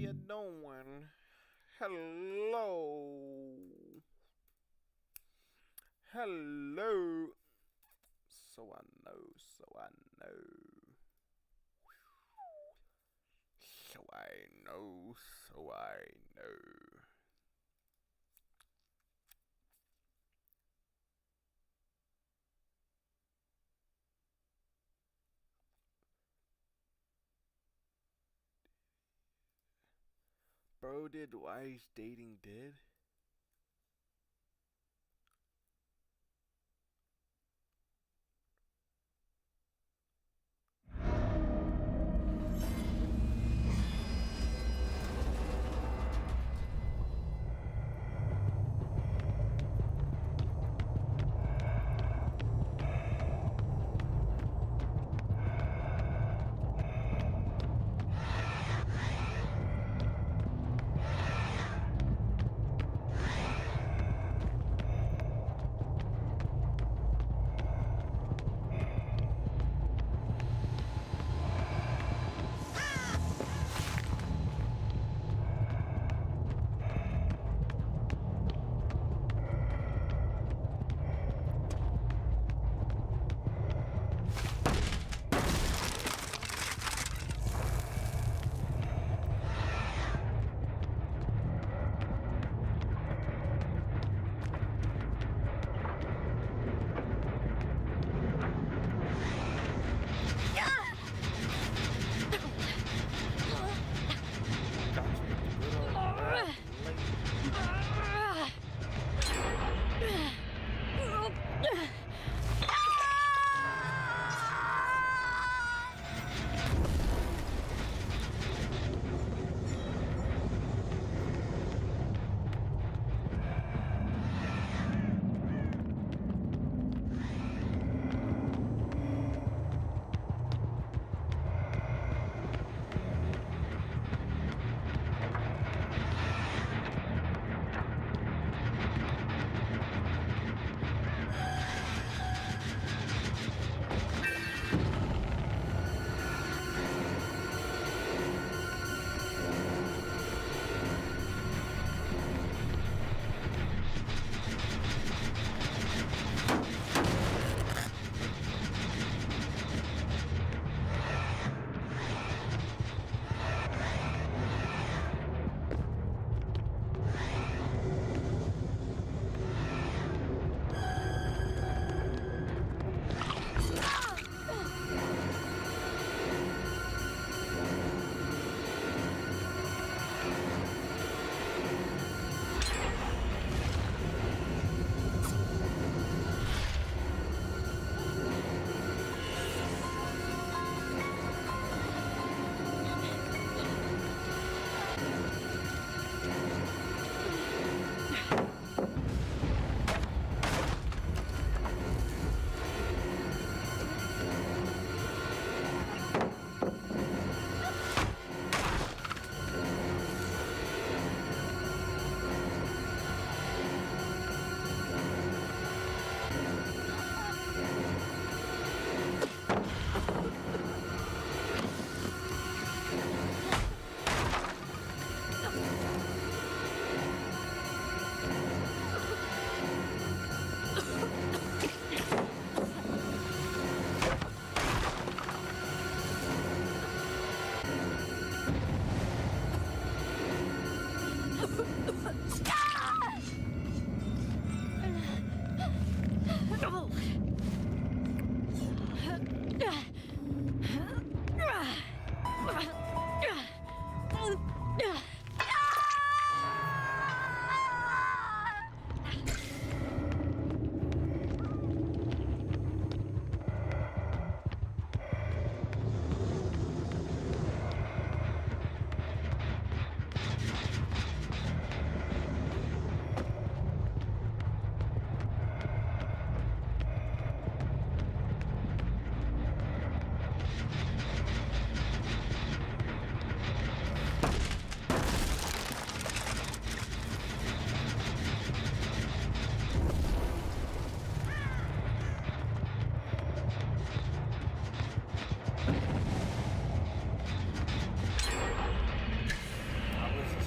you doing? Hello. Hello. So I know, so I know. So I know, so I know. Bro did why he's dating did?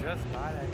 just got it.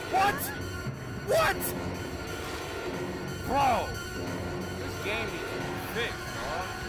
What? What? Bro, this game needs to be fixed, dog.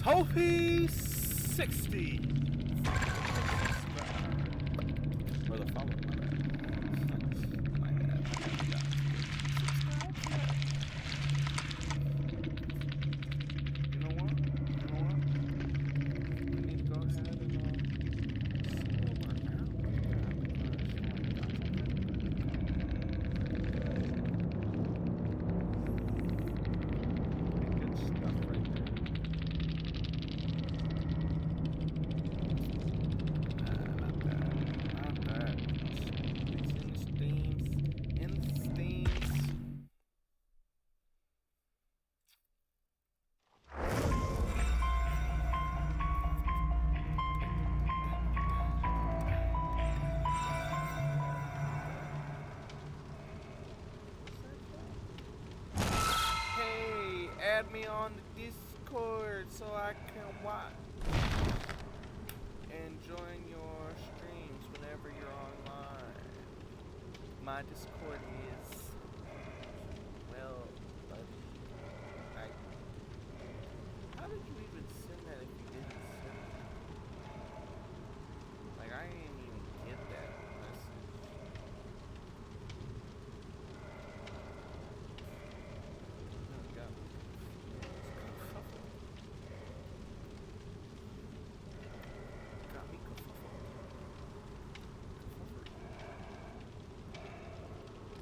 Kofi 60. Or the follow, my bad. My bad. Yeah. You know what? We need to go ahead and see what we're at. Good stuff right there. Not bad. These instincts. Hey, add me on the Discord so I can watch and join your streams whenever you're online. My Discord is, well, buddy, how did you even send that if you didn't send it? Like, I didn't even get that message. Got me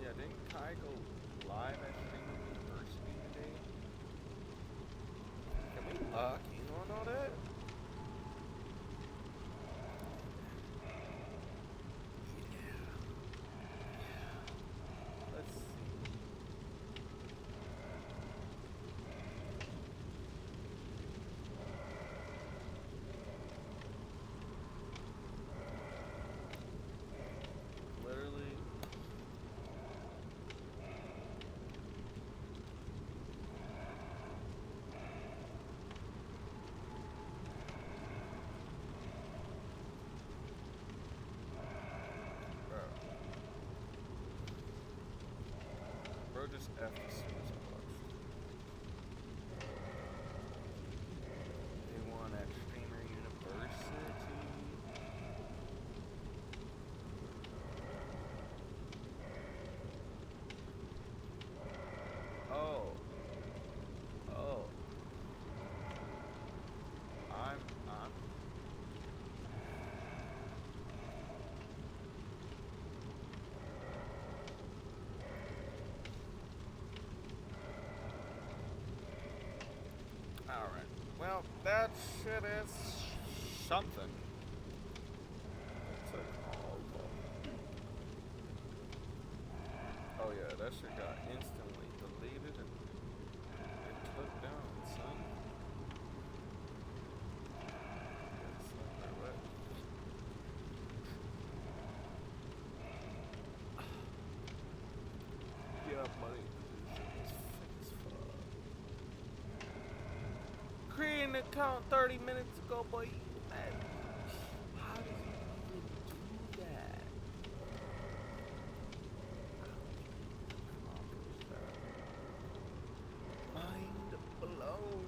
Yeah, didn't Kai go live at Streaming University today? Can we lock in on all that? Yeah. Let's see. Literally. Bro just F as soon as I watched. They won at Streamer University. Oh. I'm Alright. Well, that shit is something. What's it called? Oh yeah, that shit got instantly deleted and took down, son. It's like, what? Yeah, buddy. Creating an account 30 minutes ago, boy. Man, how did you even do that? Mind blown.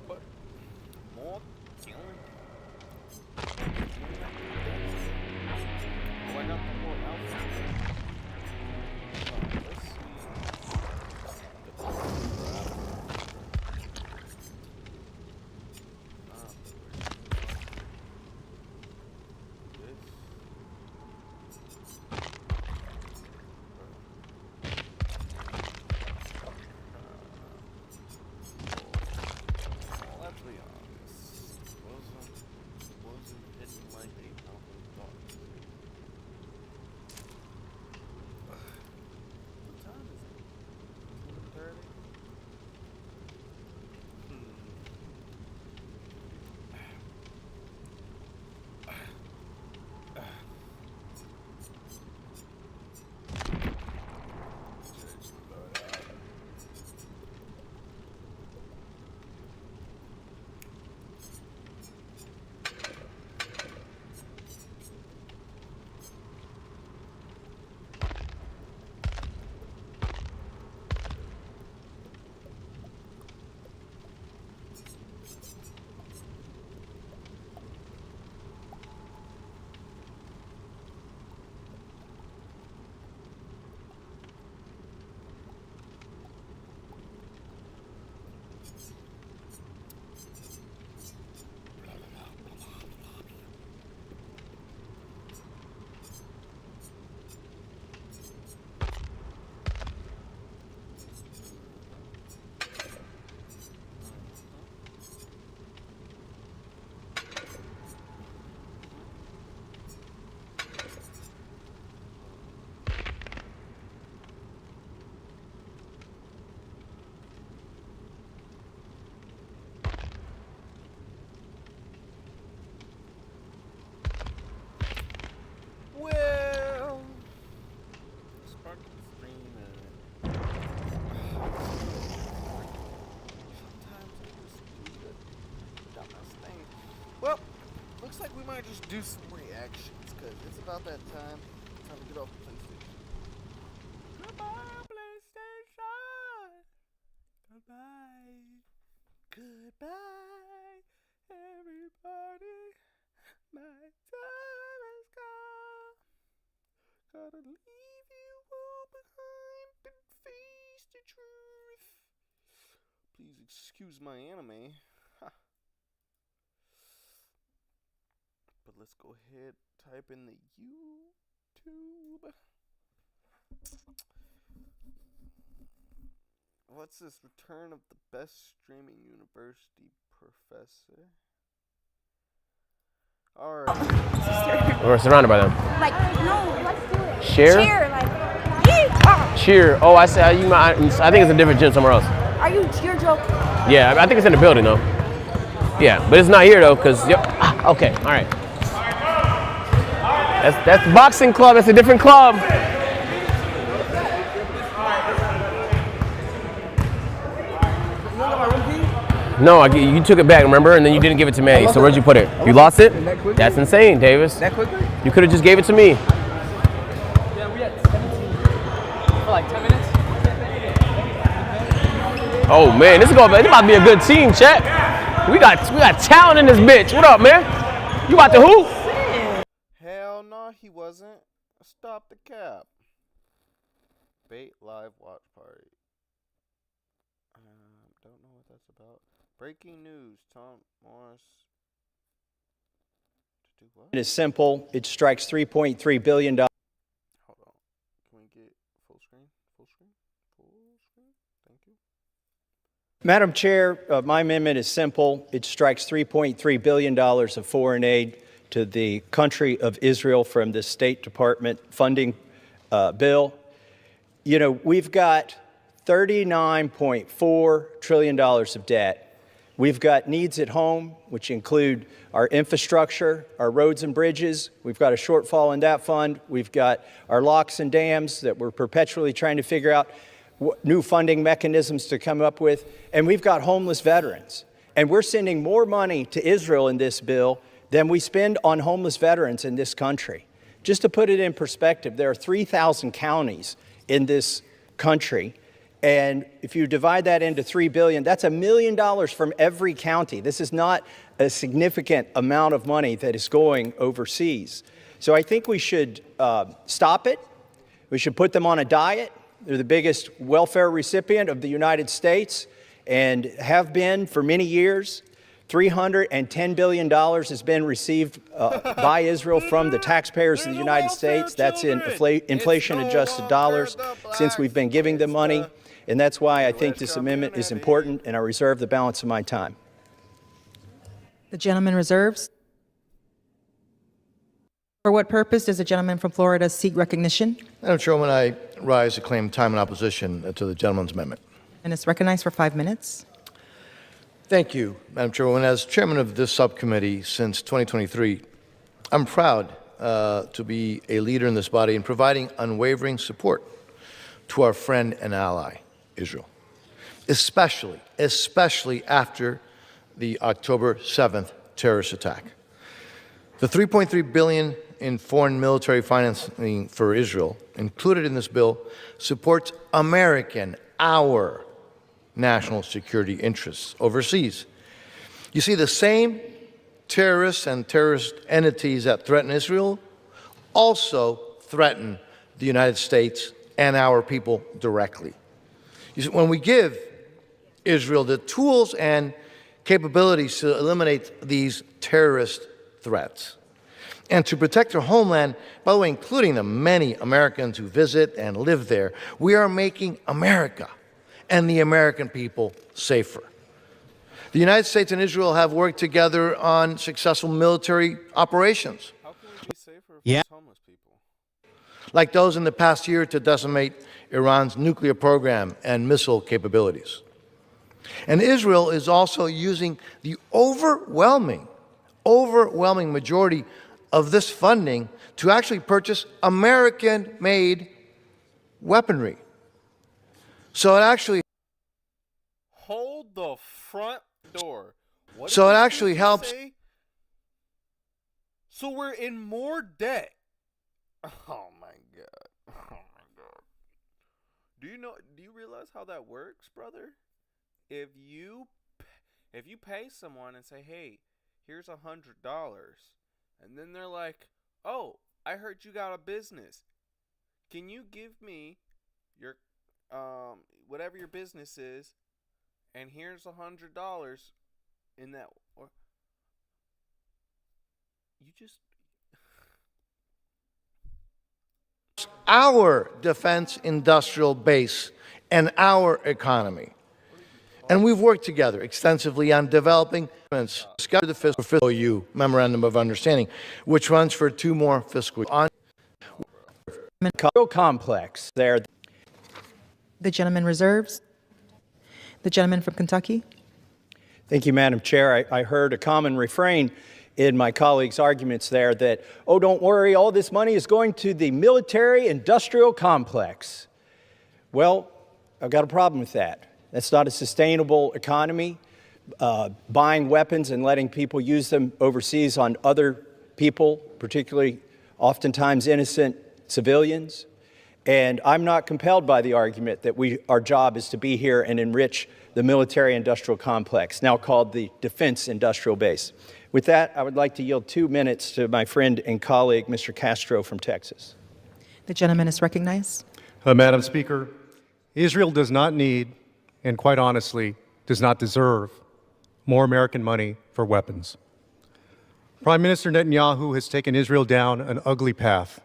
But more killing. Oh, I got the more outfit. Let's see. like we might just do some reactions, because it's about that time. Time to get off the PlayStation. Goodbye, PlayStation. Goodbye. Goodbye, everybody. My time has come. Gotta leave you all behind and face the truth. Please excuse my anime. But let's go ahead, type in the YouTube. What's this? Return of the best streaming university professor. Alright. We're surrounded by them. Like, no, let's do it. Cheer? Cheer, like, yeah. Cheer. Oh, I see. I think it's a different gym somewhere else. Are you joking? Yeah, I think it's in the building though. Yeah, but it's not here though, cause yep. Okay, all right. That's the boxing club. That's a different club. No, you took it back, remember? And then you didn't give it to me. So where'd you put it? You lost it? That's insane, Davis. That quickly? You could have just gave it to me. Yeah, we had 17 for like 10 minutes. Oh man, this about to be a good team, chat. We got talent in this bitch. What up, man? You about to hoop? Hell no, he wasn't. Stop the cap. Bait live watch party. Don't know what that's about. Breaking news: Tom Morris. To do what? It is simple. It strikes $3.3 billion. Hold on. Can we get full screen? Full screen? Full screen? Thank you. Madam Chair, my amendment is simple. It strikes $3.3 billion of foreign aid to the country of Israel from the State Department funding bill. You know, we've got $39.4 trillion of debt. We've got needs at home, which include our infrastructure, our roads and bridges. We've got a shortfall in that fund. We've got our locks and dams that we're perpetually trying to figure out new funding mechanisms to come up with. And we've got homeless veterans. And we're sending more money to Israel in this bill than we spend on homeless veterans in this country. Just to put it in perspective, there are 3,000 counties in this country. And if you divide that into $3 billion, that's $1 million from every county. This is not a significant amount of money that is going overseas. So I think we should stop it. We should put them on a diet. They're the biggest welfare recipient of the United States and have been for many years. $310 billion has been received by Israel from the taxpayers of the United States. That's in inflation-adjusted dollars since we've been giving them money. And that's why I think this amendment is important, and I reserve the balance of my time. The gentleman reserves. For what purpose does the gentleman from Florida seek recognition? Madam Chairwoman, I rise to claim time in opposition to the gentleman's amendment. And it's recognized for 5 minutes. Thank you, Madam Chairwoman. As chairman of this subcommittee since 2023, I'm proud to be a leader in this body in providing unwavering support to our friend and ally, Israel, especially after the October 7th terrorist attack. The $3.3 billion in foreign military financing for Israel included in this bill supports our national security interests overseas. You see, the same terrorists and terrorist entities that threaten Israel also threaten the United States and our people directly. You see, when we give Israel the tools and capabilities to eliminate these terrorist threats and to protect their homeland, by the way, including the many Americans who visit and live there, we are making America and the American people safer. The United States and Israel have worked together on successful military operations. How can we be safer for homeless people? Like those in the past year to decimate Iran's nuclear program and missile capabilities. And Israel is also using the overwhelming majority of this funding to actually purchase American-made weaponry. So it actually Hold the front door. What So did it you actually helps. say? So we're in more debt. Oh my god. Oh my god. Do you realize how that works, brother? If you pay someone and say, "Hey, here's $100," and then they're like, "Oh, I heard you got a business. Can you give me your whatever your business is, and here's $100 in that." Or you just our defense industrial base and our economy. And we've worked together extensively on developing the fiscal EU memorandum of understanding, which runs for 2 more fiscal years. Complex there. The gentleman reserves. The gentleman from Kentucky. Thank you, Madam Chair. I heard a common refrain in my colleagues' arguments there that, oh, don't worry, all this money is going to the military-industrial complex. Well, I've got a problem with that. That's not a sustainable economy. Buying weapons and letting people use them overseas on other people, particularly oftentimes innocent civilians. And I'm not compelled by the argument that our job is to be here and enrich the military-industrial complex, now called the Defense Industrial Base. With that, I would like to yield 2 minutes to my friend and colleague, Mr. Castro from Texas. The gentleman is recognized. Madam Speaker, Israel does not need, and quite honestly, does not deserve more American money for weapons. Prime Minister Netanyahu has taken Israel down an ugly path.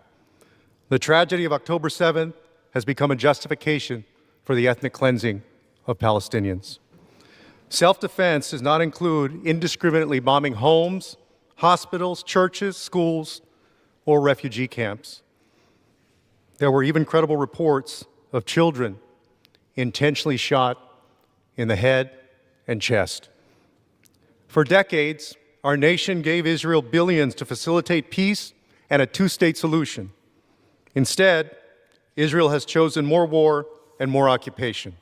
The tragedy of October 7th has become a justification for the ethnic cleansing of Palestinians. Self-defense does not include indiscriminately bombing homes, hospitals, churches, schools, or refugee camps. There were even credible reports of children intentionally shot in the head and chest. For decades, our nation gave Israel billions to facilitate peace and a 2-state solution. Instead, Israel has chosen more war and more occupation.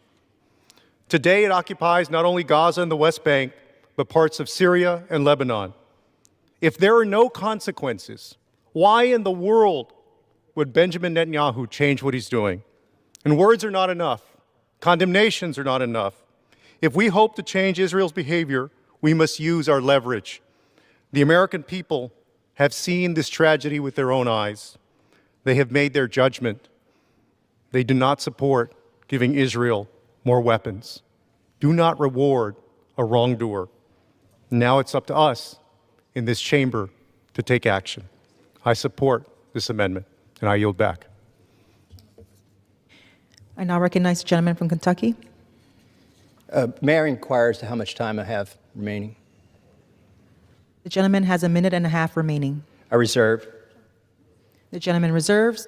Today, it occupies not only Gaza and the West Bank, but parts of Syria and Lebanon. If there are no consequences, why in the world would Benjamin Netanyahu change what he's doing? And words are not enough. Condemnations are not enough. If we hope to change Israel's behavior, we must use our leverage. The American people have seen this tragedy with their own eyes. They have made their judgment. They do not support giving Israel more weapons. Do not reward a wrongdoer. Now it's up to us in this chamber to take action. I support this amendment, and I yield back. I now recognize the gentleman from Kentucky. May I inquire as to how much time I have remaining? The gentleman has 1.5 minutes remaining. I reserve. The gentleman reserves.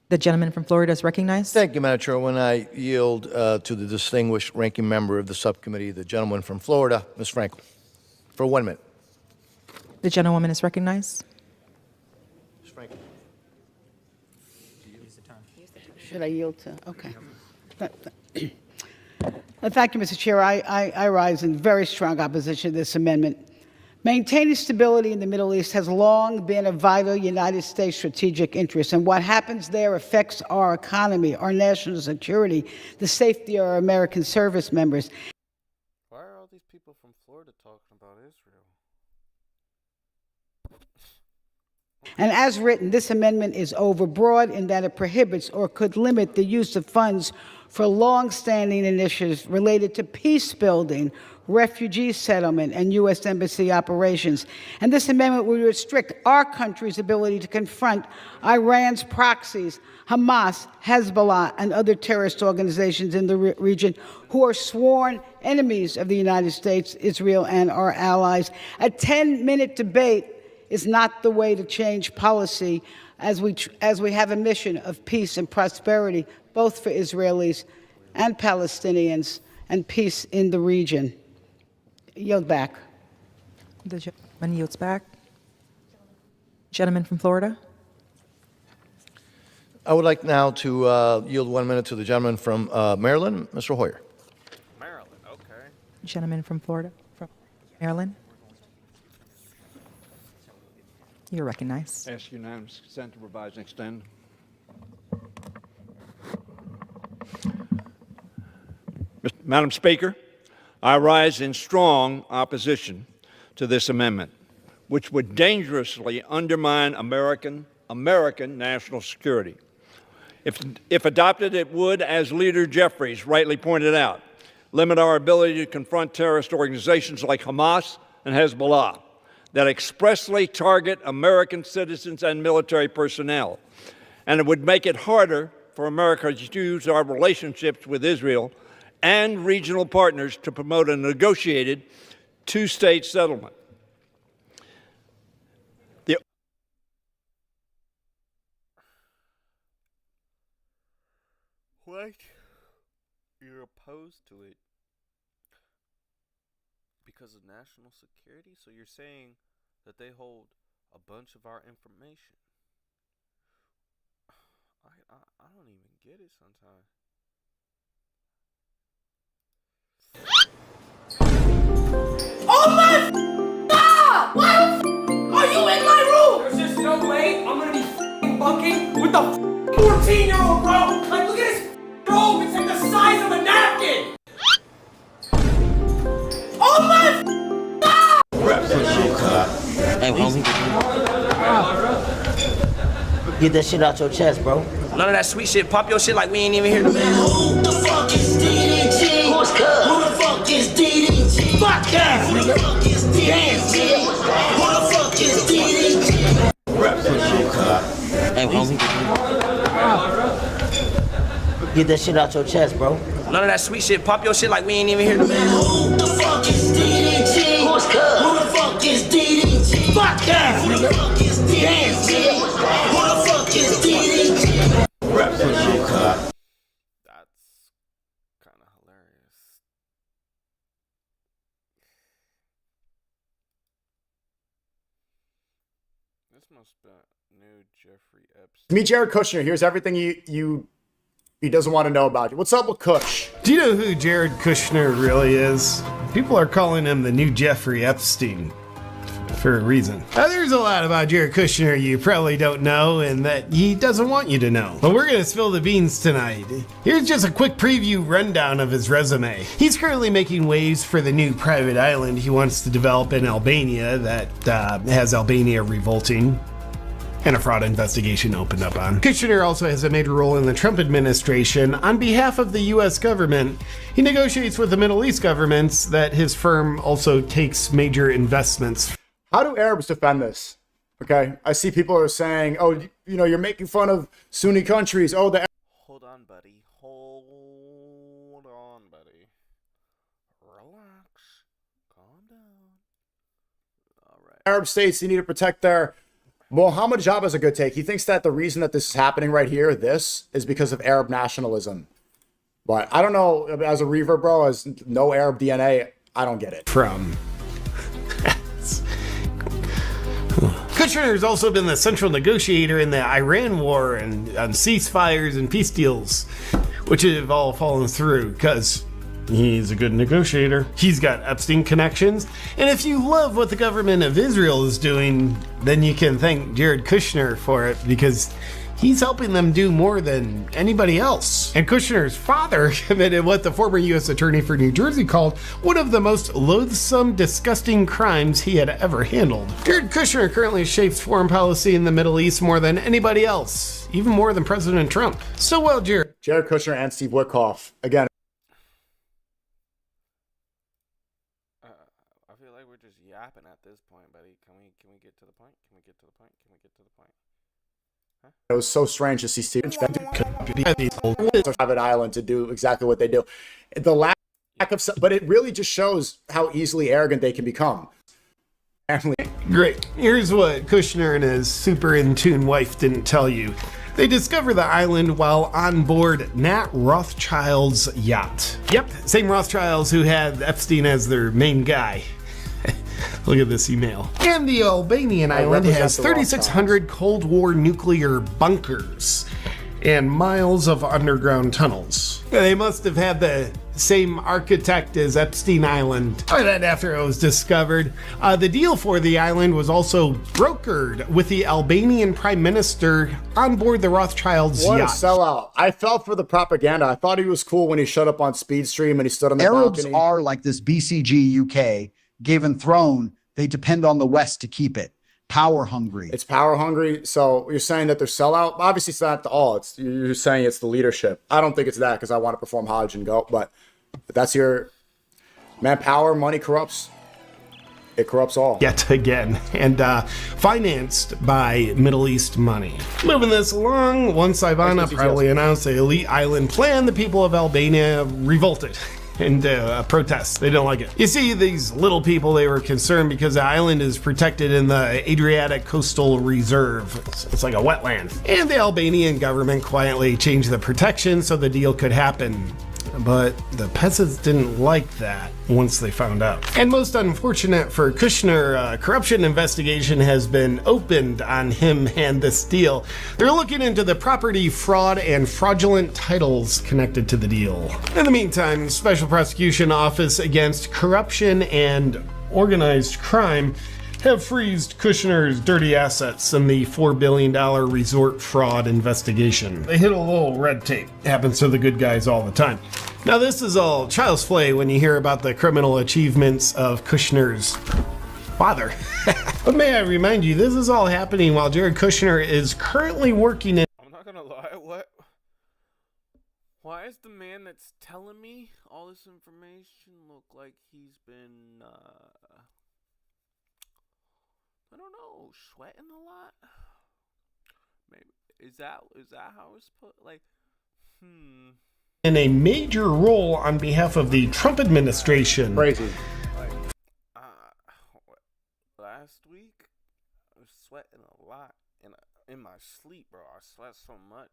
The gentleman from Florida is recognized. Thank you, Madam Chair. When I yield to the distinguished ranking member of the subcommittee, the gentleman from Florida, Ms. Frankel, for 1 minute. The gentlewoman is recognized. Ms. Frankel. Should I yield to? Okay. Thank you, Mr. Chair. I rise in very strong opposition to this amendment. Maintaining stability in the Middle East has long been a vital United States strategic interest, and what happens there affects our economy, our national security, the safety of our American service members. Why are all these people from Florida talking about Israel? And as written, this amendment is overbroad in that it prohibits or could limit the use of funds for long-standing initiatives related to peace building, refugee settlement, and U.S. embassy operations. And this amendment would restrict our country's ability to confront Iran's proxies, Hamas, Hezbollah, and other terrorist organizations in the region who are sworn enemies of the United States, Israel, and our allies. A 10-minute debate is not the way to change policy as we have a mission of peace and prosperity, both for Israelis and Palestinians, and peace in the region. Yield back. The gentleman yields back. Gentleman from Florida. I would like now to yield 1 minute to the gentleman from Maryland, Mr. Hoyer. Maryland, okay. Gentleman from Florida, from Maryland. You're recognized. Ask unanimous consent to revise and extend. Madam Speaker, I rise in strong opposition to this amendment, which would dangerously undermine American national security. If adopted, it would, as Leader Jeffries rightly pointed out, limit our ability to confront terrorist organizations like Hamas and Hezbollah that expressly target American citizens and military personnel. And it would make it harder for America to use our relationships with Israel and regional partners to promote a negotiated two-state settlement. What? You're opposed to it because of national security? So you're saying that they hold a bunch of our information? I don't even get it sometimes. Oh my God! Why the are you in my room? There's just no way I'm gonna be bunking with the 14-year-old, bro! Like, look at his robe, it's like the size of a napkin! Oh my God! Hey, homie. Get that shit out your chest, bro. None of that sweet shit. Pop your shit like we ain't even here. Who the fuck is DDG? Who's cuz? Who the fuck is DDG? Fuck yeah! Who the fuck is DDG? Who the fuck is DDG? Hey, homie. Get that shit out your chest, bro. None of that sweet shit. Pop your shit like we ain't even here. Who the fuck is DDG? Who's cuz? Who the fuck is DDG? Fuck yeah! Who the fuck is DDG? Who the fuck is DDG? That's kind of hilarious. This must be new Jeffrey Epstein. Meet Jared Kushner. Here's everything he doesn't want to know about you. What's up with Kush? Do you know who Jared Kushner really is? People are calling him the new Jeffrey Epstein for a reason. Now, there's a lot about Jared Kushner you probably don't know and that he doesn't want you to know. But we're gonna spill the beans tonight. Here's just a quick preview rundown of his resume. He's currently making waves for the new private island he wants to develop in Albania that has Albania revolting, and a fraud investigation opened up on. Kushner also has a major role in the Trump administration. On behalf of the US government, he negotiates with the Middle East governments that his firm also takes major investments. How do Arabs defend this? Okay, I see people are saying, oh, you know, you're making fun of Sunni countries. Oh, the Hold on, buddy. Hold on, buddy. Relax. Calm down. All right. Arab states, they need to protect their... Mohammed Jab has a good take. He thinks that the reason that this is happening right here, this, is because of Arab nationalism. But I don't know, as a reaver, bro, as no Arab DNA, I don't get it. Kushner has also been the central negotiator in the Iran war and on ceasefires and peace deals, which have all fallen through because he's a good negotiator. He's got Epstein connections. And if you love what the government of Israel is doing, then you can thank Jared Kushner for it because he's helping them do more than anybody else. And Kushner's father committed what the former U.S. attorney for New Jersey called one of the most loathsome, disgusting crimes he had ever handled. Jared Kushner currently shapes foreign policy in the Middle East more than anybody else, even more than President Trump. So well, Jared Kushner and Steve Witkoff, again. I feel like we're just yapping at this point, buddy. Can we get to the point? Can we get to the point? Can we get to the point? Huh? It was so strange to see Steve private island to do exactly what they do. The lack of, but it really just shows how easily arrogant they can become. Great. Here's what Kushner and his super in tune wife didn't tell you. They discover the island while on board Nat Rothschild's yacht. Yep, same Rothschilds who had Epstein as their main guy. Look at this email. And the Albanian island has 3,600 Cold War nuclear bunkers and miles of underground tunnels. They must have had the same architect as Epstein Island, or that after it was discovered. The deal for the island was also brokered with the Albanian prime minister on board the Rothschilds' What a yacht. sellout. I fell for the propaganda. I thought he was cool when he showed up on Speedstream and he stood on the Arabs balcony. are like this BCG UK, given throne, they depend on the West to keep it. Power hungry. It's power hungry. So you're saying that they're sellout? Obviously, it's not all. It's you're saying it's the leadership. I don't think it's that because I want to perform Hajj and go. But that's your man. Power, money corrupts. It corrupts all. Yet again, and financed by Middle East money. Moving this along, once Ivana proudly announced the elite island plan, the people of Albania revolted and protest. They don't like it. You see, these little people, they were concerned because the island is protected in the Adriatic Coastal Reserve. It's like a wetland. And the Albanian government quietly changed the protection so the deal could happen. But the peasants didn't like that once they found out. And most unfortunate for Kushner, corruption investigation has been opened on him and this deal. They're looking into the property fraud and fraudulent titles connected to the deal. In the meantime, Special Prosecution Office Against Corruption and Organized Crime have freezed Kushner's dirty assets in the $4 billion resort fraud investigation. They hit a little red tape. Happens to the good guys all the time. Now this is all child's play when you hear about the criminal achievements of Kushner's father. But may I remind you, this is all happening while Jared Kushner is currently working in... I'm not gonna lie, what? Why is the man that's telling me all this information look like he's been, I don't know, sweating a lot? Maybe is that how it's put? Like, in a major role on behalf of the Trump administration. Crazy. Like, last week I was sweating a lot in my sleep, bro. I sweat so much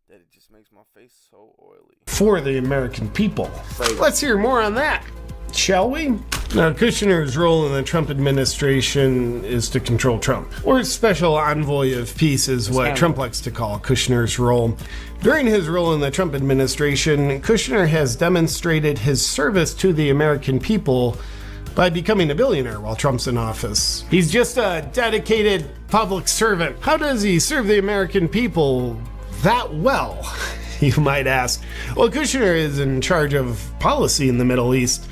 that it just makes my face so oily. For the American people. Let's hear more on that, shall we? Now, Kushner's role in the Trump administration is to control Trump, or special envoy of peace is what Trump likes to call Kushner's role. During his role in the Trump administration, Kushner has demonstrated his service to the American people by becoming a billionaire while Trump's in office. He's just a dedicated public servant. How does he serve the American people that well, you might ask? Well, Kushner is in charge of policy in the Middle East,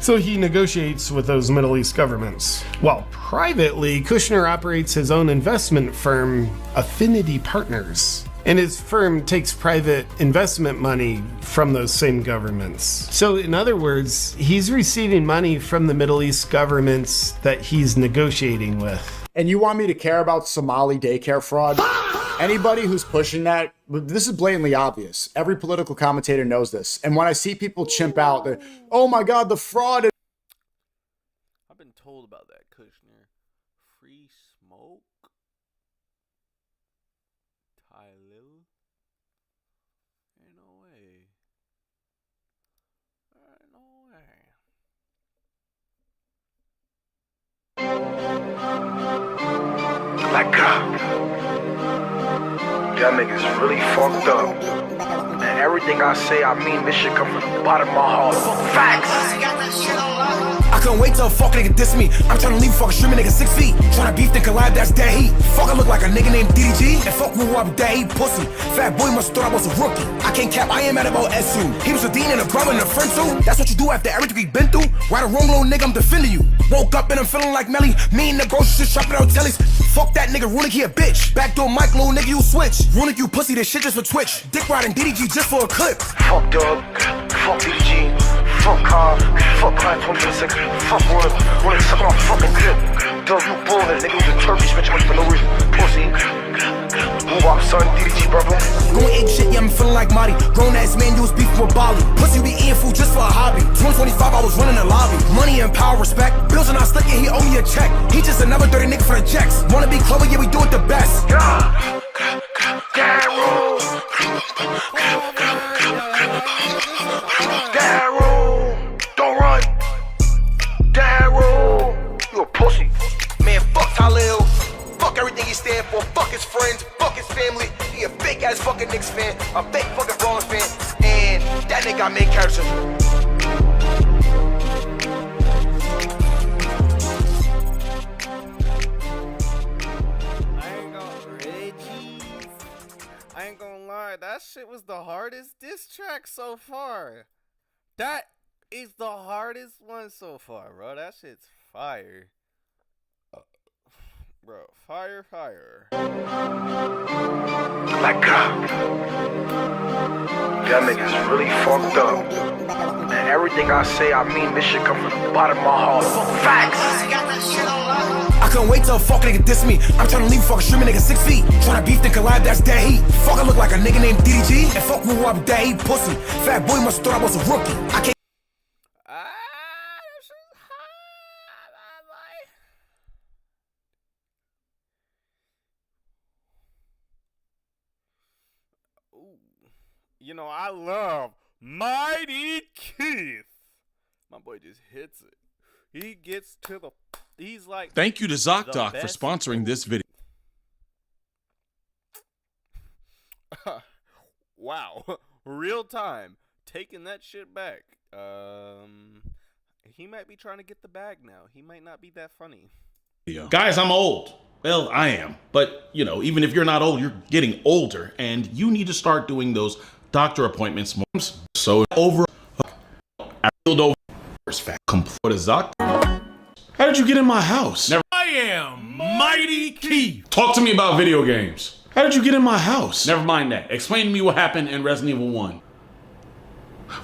so he negotiates with those Middle East governments. While privately, Kushner operates his own investment firm, Affinity Partners, and his firm takes private investment money from those same governments. So in other words, he's receiving money from the Middle East governments that he's negotiating with. And you want me to care about Somali daycare fraud? Anybody who's pushing that, this is blatantly obvious. Every political commentator knows this. And when I see people chimp out, oh my God, the fraud. I've been told about that, Kushner. Free smoke? Tylil? Ain't no way. Ain't no way. Like y'all niggas really fucked up. And everything I say, I mean this shit come from the bottom of my heart. Facts! I couldn't wait till a fuck nigga diss me. I'm tryna leave fucking streaming nigga 6 feet. Tryna beef then collab, that's dead heat. Fuck, I look like a nigga named DDG. And fuck who I'm dead heat pussy. Fat boy must thought I was a rookie. I can't cap, I ain't mad about SU. He was a dean and a brother and a friend too. That's what you do after everything we been through. Right or wrong, little nigga, I'm defending you. Woke up and I'm feeling like Melly. Me and the grocery shit shopping out tellies. Fuck that nigga, Runick, he a bitch. Backdoor Mike, little nigga, you switch. Runick, you pussy, this shit just for Twitch. Dick riding DDG just for a clip. Fuck Dub, fuck DDG, fuck Car, fuck Client 2026, fuck Runick, suck my fucking clip. Dub, you bullhead, nigga, was a Turkish bitch money for no reason. Pussy. Move up, son, DDG, brother. Going ape shit, yeah, I'm feeling like Marty. Grown ass man, you was beefing with Bali. Pussy be eating food just for a hobby. 2025, I was running the lobby. Money and power, respect. Bills and I slick and he owe me a check. He just another dirty nigga for the checks. Wanna be clever, yeah, we do it the best. Daryl, don't run. Daryl, you a pussy. Man, fuck Tylil. Fuck everything he stand for. Fuck his friends. Fuck his family. He a fake ass fucking Knicks fan. A fake fucking Bronx fan. And that That nigga got main characters. I ain't gonna lie, that shit was the hardest diss track so far. That is the hardest one so far, bro. That shit's fire. Bro, fire. Like, y'all niggas really fucked up. And everything I say, I mean this shit come from the bottom of my heart. Facts! I couldn't wait till a fuck nigga diss me. I'm tryna leave fucking streaming nigga 6 feet. Tryna beef then collab, that's dead heat. Fuck, I look like a nigga named DDG. And fuck who I'm dead heat pussy. Fat boy must thought I was a rookie. I can't. You know, I love Mighty Keith. My boy just hits it. He gets to the... He's like... Thank you to ZocDoc for sponsoring this video. Wow. Real time. Taking that shit back. He might be trying to get the bag now. He might not be that funny. Guys, I'm old. Well, I am. But, you know, even if you're not old, you're getting older. And you need to start doing those doctor appointments more. So over... I feel over... Complete Zoc. How did you get in my house? I am Mighty Keith. Talk to me about video games. How did you get in my house? Never mind that. Explain to me what happened in Resident Evil 1.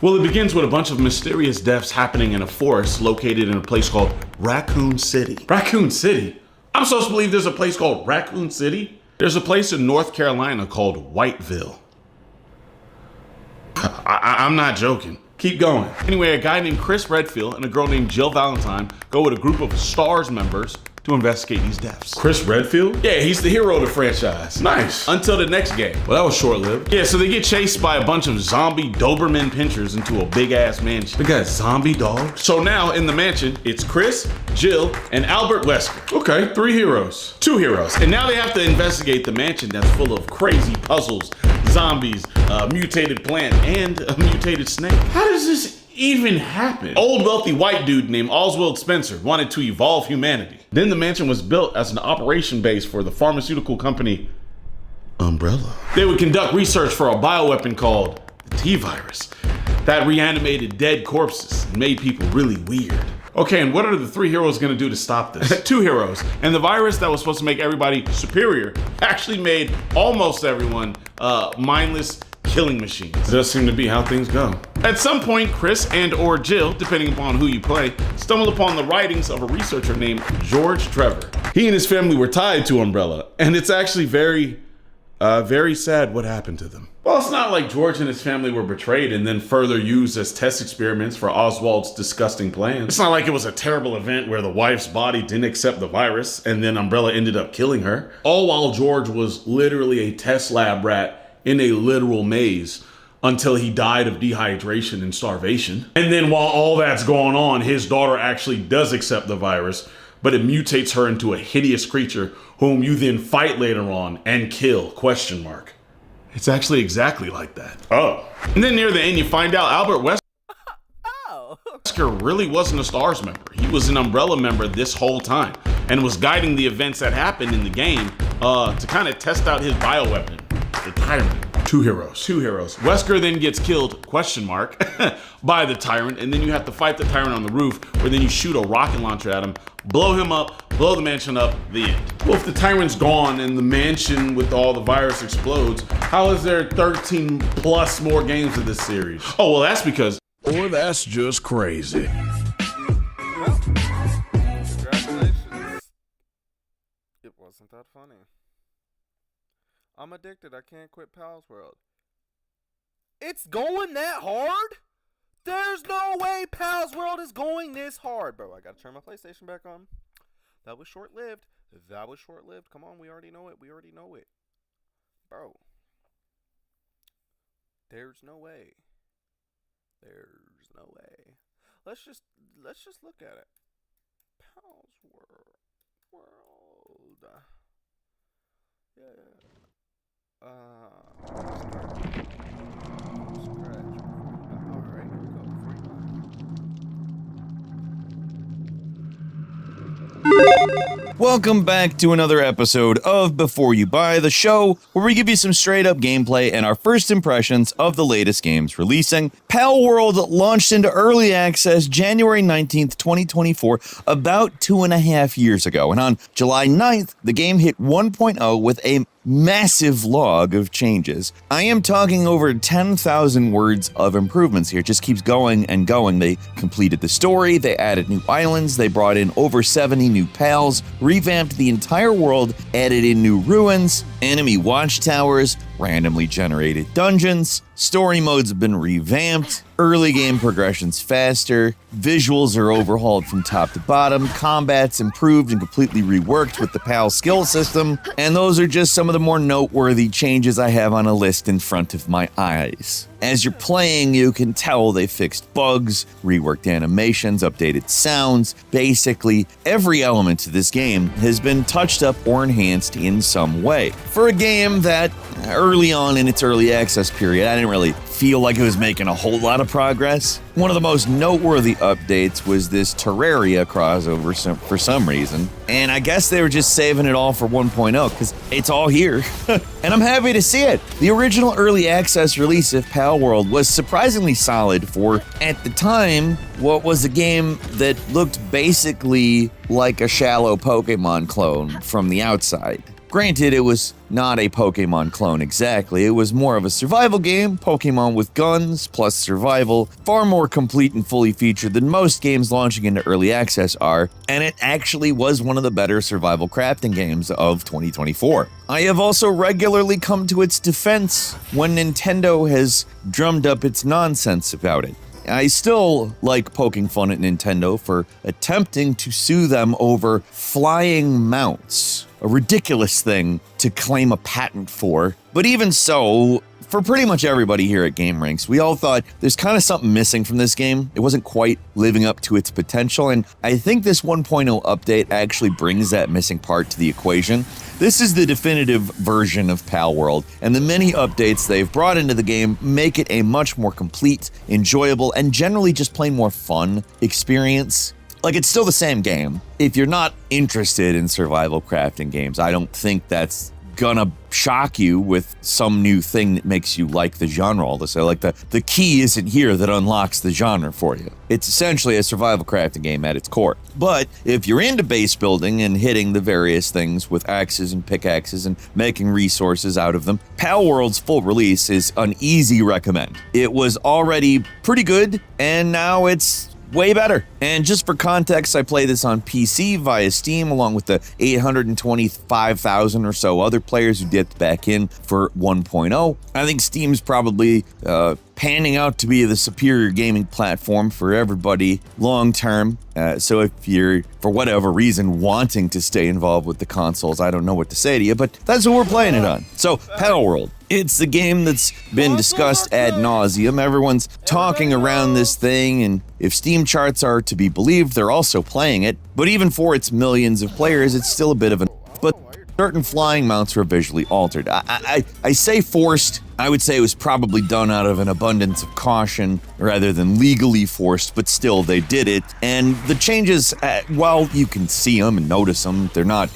Well, it begins with a bunch of mysterious deaths happening in a forest located in a place called Raccoon City. Raccoon City? I'm supposed to believe there's a place called Raccoon City? There's a place in North Carolina called Whiteville. I'm not joking. Keep going. Anyway, a guy named Chris Redfield and a girl named Jill Valentine go with a group of STARS members to investigate these deaths. Chris Redfield? Yeah, he's the hero of the franchise. Nice. Until the next game. Well, that was short-lived. Yeah, so they get chased by a bunch of zombie Doberman pinchers into a big-ass mansion. They got zombie dogs? So now, in the mansion, it's Chris, Jill, and Albert Wesker. Okay, 3 heroes. 2 heroes. And now they have to investigate the mansion that's full of crazy puzzles, zombies, mutated plant, and a mutated snake. How does this even happen? Old wealthy white dude named Oswald Spencer wanted to evolve humanity. Then the mansion was built as an operation base for the pharmaceutical company Umbrella. They would conduct research for a bioweapon called the T-virus that reanimated dead corpses and made people really weird. Okay, and what are the 3 heroes gonna do to stop this? 2 heroes. And the virus that was supposed to make everybody superior actually made almost everyone mindless killing machines. It does seem to be how things go. At some point, Chris and or Jill, depending upon who you play, stumble upon the writings of a researcher named George Trevor. He and his family were tied to Umbrella, and it's actually very sad what happened to them. Well, it's not like George and his family were betrayed and then further used as test experiments for Oswald's disgusting plans. It's not like it was a terrible event where the wife's body didn't accept the virus and then Umbrella ended up killing her. All while George was literally a test lab rat in a literal maze until he died of dehydration and starvation. And then while all that's going on, his daughter actually does accept the virus, but it mutates her into a hideous creature whom you then fight later on and kill, ? It's actually exactly like that. Oh. And then near the end, you find out Albert Wesker really wasn't a STARS member. He was an Umbrella member this whole time and was guiding the events that happened in the game to kind of test out his bioweapon, the Tyrant. 2 heroes. Wesker then gets killed, ? By the Tyrant, and then you have to fight the Tyrant on the roof, where then you shoot a rocket launcher at him, blow him up, blow the mansion up, the end. Well, if the Tyrant's gone and the mansion with all the virus explodes, how is there 13 plus more games of this series? Oh, well, that's because... Or that's just crazy. Congratulations. It wasn't that funny. I'm addicted. I can't quit Pal's World. It's going that hard? There's no way Pal's World is going this hard. Bro, I gotta turn my PlayStation back on. That was short-lived. Come on, we already know it. Bro. There's no way. Let's just look at it. Pal's World. Yeah. Welcome back to another episode of Before You Buy, the show where we give you some straight up gameplay and our first impressions of the latest games releasing. Pal World launched into early access January 19th, 2024, about 2.5 years ago. And on July 9th, the game hit 1.0 with a massive log of changes. I am talking over 10,000 words of improvements here. It just keeps going and going. They completed the story, they added new islands, they brought in over 70 new pals, revamped the entire world, added in new ruins, enemy watchtowers, randomly generated dungeons, story modes have been revamped, early game progression's faster, visuals are overhauled from top to bottom, combat's improved and completely reworked with the PAL skill system, and those are just some of the more noteworthy changes I have on a list in front of my eyes. As you're playing, you can tell they fixed bugs, reworked animations, updated sounds. Basically, every element to this game has been touched up or enhanced in some way. For a game that, early on in its early access period, I didn't really feel like it was making a whole lot of progress. One of the most noteworthy updates was this Terraria crossover for some reason. And I guess they were just saving it all for 1.0 because it's all here. And I'm happy to see it. The original early access release of Pal World was surprisingly solid for, at the time, what was a game that looked basically like a shallow Pokemon clone from the outside. Granted, it was not a Pokemon clone exactly, it was more of a survival game, Pokemon with guns, plus survival, far more complete and fully featured than most games launching into early access are, and it actually was one of the better survival crafting games of 2024. I have also regularly come to its defense when Nintendo has drummed up its nonsense about it. I still like poking fun at Nintendo for attempting to sue them over flying mounts, a ridiculous thing to claim a patent for. But even so, for pretty much everybody here at Game Ranks, we all thought there's kind of something missing from this game. It wasn't quite living up to its potential, and I think this 1.0 update actually brings that missing part to the equation. This is the definitive version of Pal World, and the many updates they've brought into the game make it a much more complete, enjoyable, and generally just plain more fun experience. Like, it's still the same game. If you're not interested in survival crafting games, I don't think that's gonna shock you with some new thing that makes you like the genre all of a sudden. Like, the key isn't here that unlocks the genre for you. It's essentially a survival crafting game at its core. But if you're into base building and hitting the various things with axes and pickaxes and making resources out of them, Pal World's full release is an easy recommend. It was already pretty good, and now it's way better. And just for context, I play this on PC via Steam along with the 825,000 or so other players who dipped back in for 1.0. I think Steam's probably panning out to be the superior gaming platform for everybody long term. So if you're, for whatever reason, wanting to stay involved with the consoles, I don't know what to say to you, but that's what we're playing it on. So, Pal World. It's the game that's been discussed ad nauseum. Everyone's talking around this thing, and if Steam charts are to be believed, they're also playing it. But even for its millions of players, it's still a bit of an... But certain flying mounts were visually altered. I say forced. I would say it was probably done out of an abundance of caution rather than legally forced, but still they did it. And the changes, while you can see them and notice them, they're not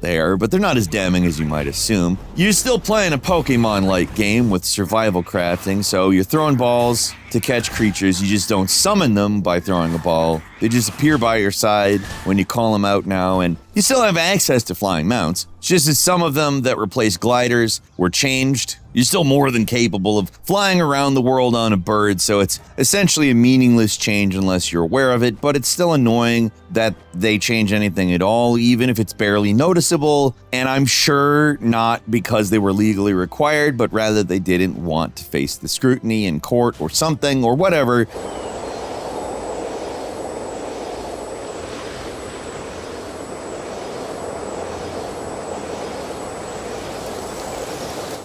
there, but they're not as damning as you might assume. You're still playing a Pokemon-like game with survival crafting, so you're throwing balls to catch creatures. You just don't summon them by throwing a ball. They just appear by your side when you call them out now, and you still have access to flying mounts. It's just that some of them that replace gliders were changed. You're still more than capable of flying around the world on a bird, so it's essentially a meaningless change unless you're aware of it, but it's still annoying that they change anything at all, even if it's barely noticeable, and I'm sure not because they were legally required, but rather they didn't want to face the scrutiny in court or something or whatever.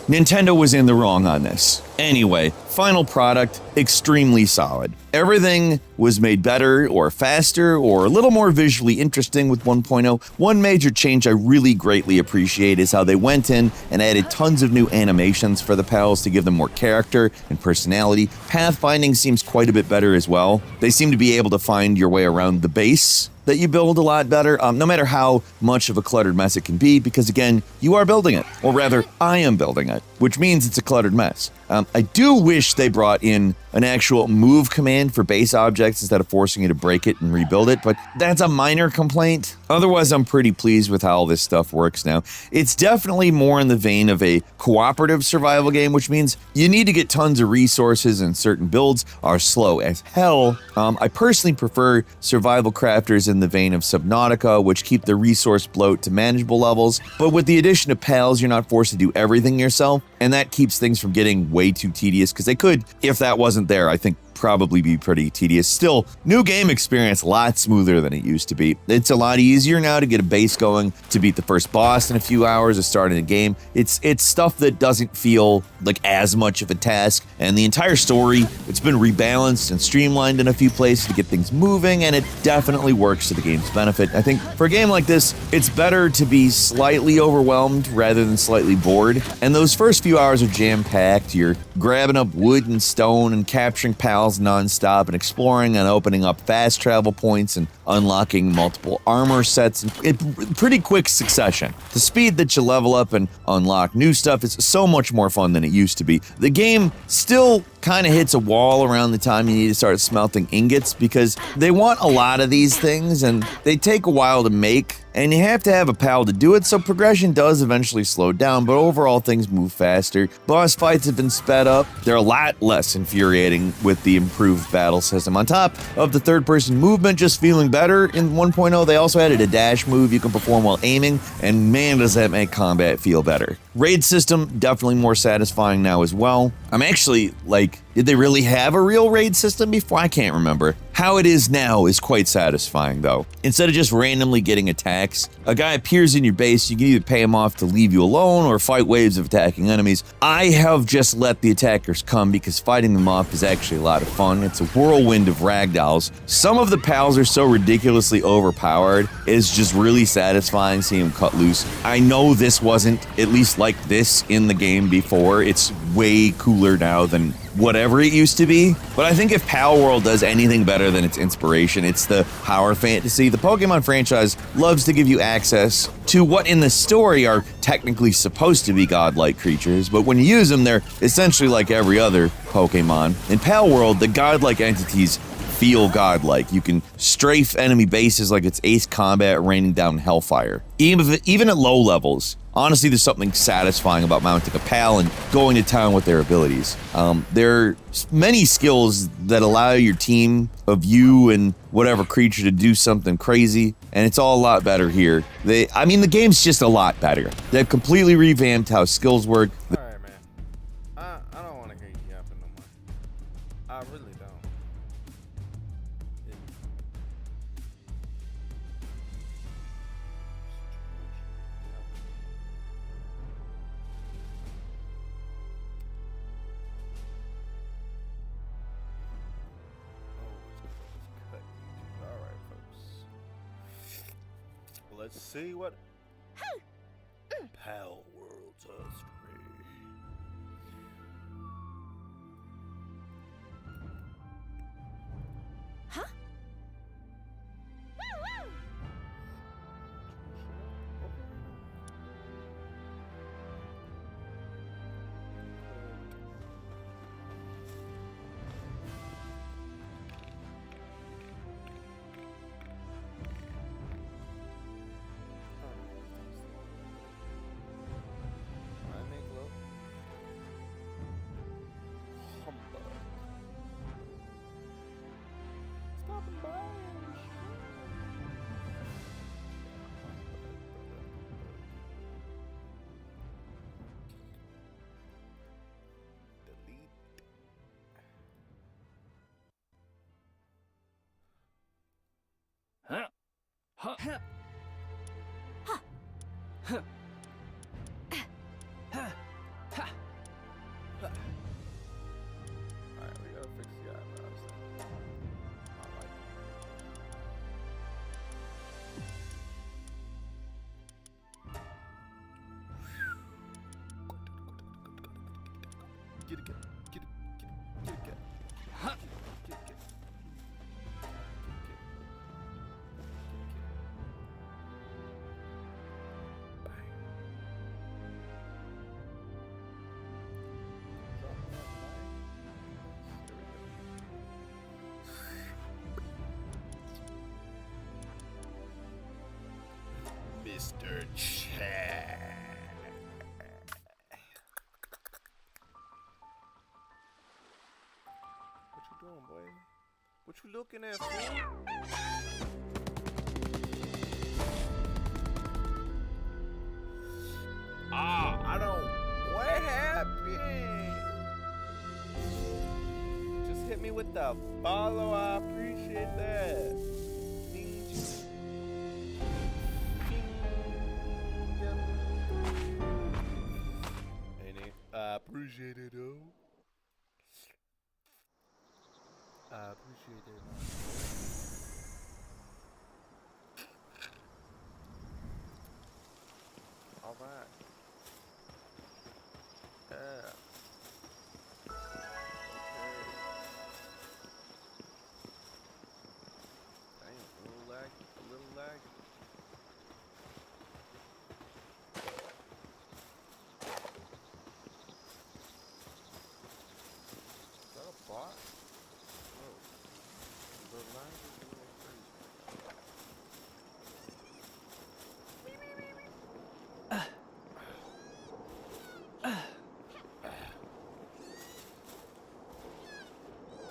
Nintendo was in the wrong on this. Anyway, final product, extremely solid. Everything was made better or faster or a little more visually interesting with 1.0. One major change I really greatly appreciate is how they went in and added tons of new animations for the pals to give them more character and personality. Pathfinding seems quite a bit better as well. They seem to be able to find your way around the base that you build a lot better, no matter how much of a cluttered mess it can be, because again, you are building it, or rather, I am building it, which means it's a cluttered mess. I do wish they brought in an actual move command for base objects instead of forcing you to break it and rebuild it, but that's a minor complaint. Otherwise, I'm pretty pleased with how all this stuff works now. It's definitely more in the vein of a cooperative survival game, which means you need to get tons of resources and certain builds are slow as hell. I personally prefer survival crafters in the vein of Subnautica, which keep the resource bloat to manageable levels, but with the addition of pals, you're not forced to do everything yourself, and that keeps things from getting way too tedious, because they could, if that wasn't there, I think probably be pretty tedious. Still, new game experience, a lot smoother than it used to be. It's a lot easier now to get a base going, to beat the first boss in a few hours of starting a game. It's stuff that doesn't feel like as much of a task, and the entire story, it's been rebalanced and streamlined in a few places to get things moving, and it definitely works to the game's benefit. I think for a game like this, it's better to be slightly overwhelmed rather than slightly bored, and those first few hours are jam-packed. You're grabbing up wood and stone and capturing pals non-stop and exploring and opening up fast travel points and unlocking multiple armor sets in pretty quick succession. The speed that you level up and unlock new stuff is so much more fun than it used to be. The game still kind of hits a wall around the time you need to start smelting ingots, because they want a lot of these things and they take a while to make, and you have to have a pal to do it, so progression does eventually slow down, but overall things move faster. Boss fights have been sped up. They're a lot less infuriating with the improved battle system. On top of the third-person movement just feeling better in 1.0, they also added a dash move you can perform while aiming, and man, does that make combat feel better. Raid system, definitely more satisfying now as well. I'm actually, did they really have a real raid system before? I can't remember. How it is now is quite satisfying, though. Instead of just randomly getting attacks, a guy appears in your base, you can either pay him off to leave you alone or fight waves of attacking enemies. I have just let the attackers come because fighting them off is actually a lot of fun. It's a whirlwind of ragdolls. Some of the pals are so ridiculously overpowered, it's just really satisfying seeing them cut loose. I know this wasn't at least like this in the game before. It's way cooler now than whatever it used to be, but I think if Pal World does anything better than its inspiration, it's the power fantasy. The Pokemon franchise loves to give you access to what in the story are technically supposed to be godlike creatures, but when you use them, they're essentially like every other Pokemon. In Pal World, the godlike entities feel godlike. You can strafe enemy bases like it's Ace Combat raining down hellfire. Even at low levels, honestly, there's something satisfying about mounting a pal and going to town with their abilities. There are many skills that allow your team of you and whatever creature to do something crazy, and it's all a lot better here. The game's just a lot better. They've completely revamped how skills work. Alright, man. I don't want to hear you yapping no more. I really don't. Alright, folks. Let's see what Pal World does for me. Huh? Alright, we gotta fix the eyebrows then. I like it. Get it, get it, get it, get it, get it. Mr. Chad. What you doing, boy? What you looking at, fool? I don't. What happened? Just hit me with the follow. I appreciate that. I appreciate it, though. I appreciate it. All right. Yeah. Damn, a little laggy, a little laggy. Is that a bot? Whoa. The lag is a little crazy.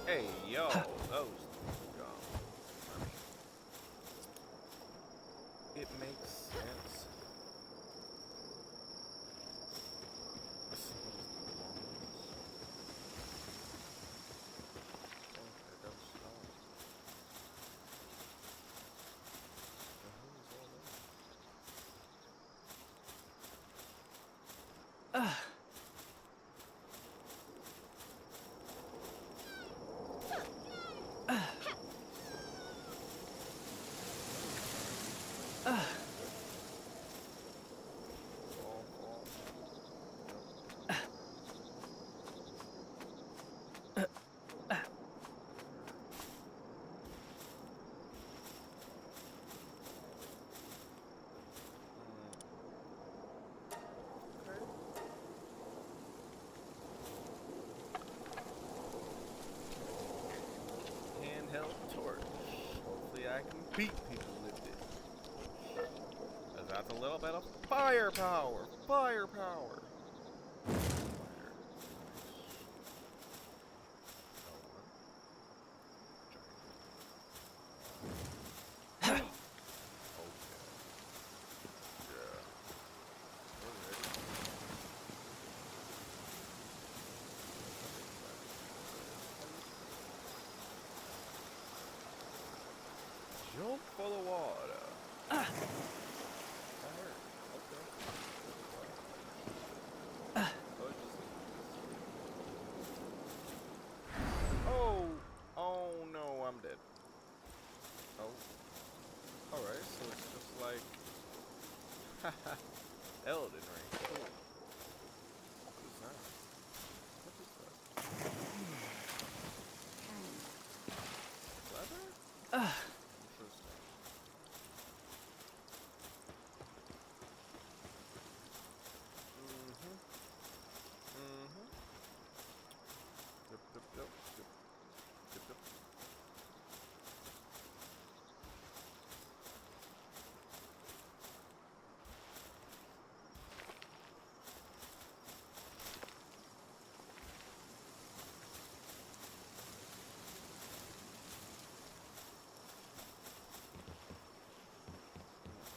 Hey, yo, those gone. I mean, it makes sense. What is the longest? Okay, that was stone. The hell is all that? Handheld torch. Hopefully I can beat people with it. Cause that's a little bit of firepower. Firepower. Jump for the water. That hurt. Okay. Oh, oh no, I'm dead. Oh. Alright, so it's just like Elden Ring. Cool. What is that? What is that? Leather? Interesting. Yep, yep, yep, yep. Yep, yep.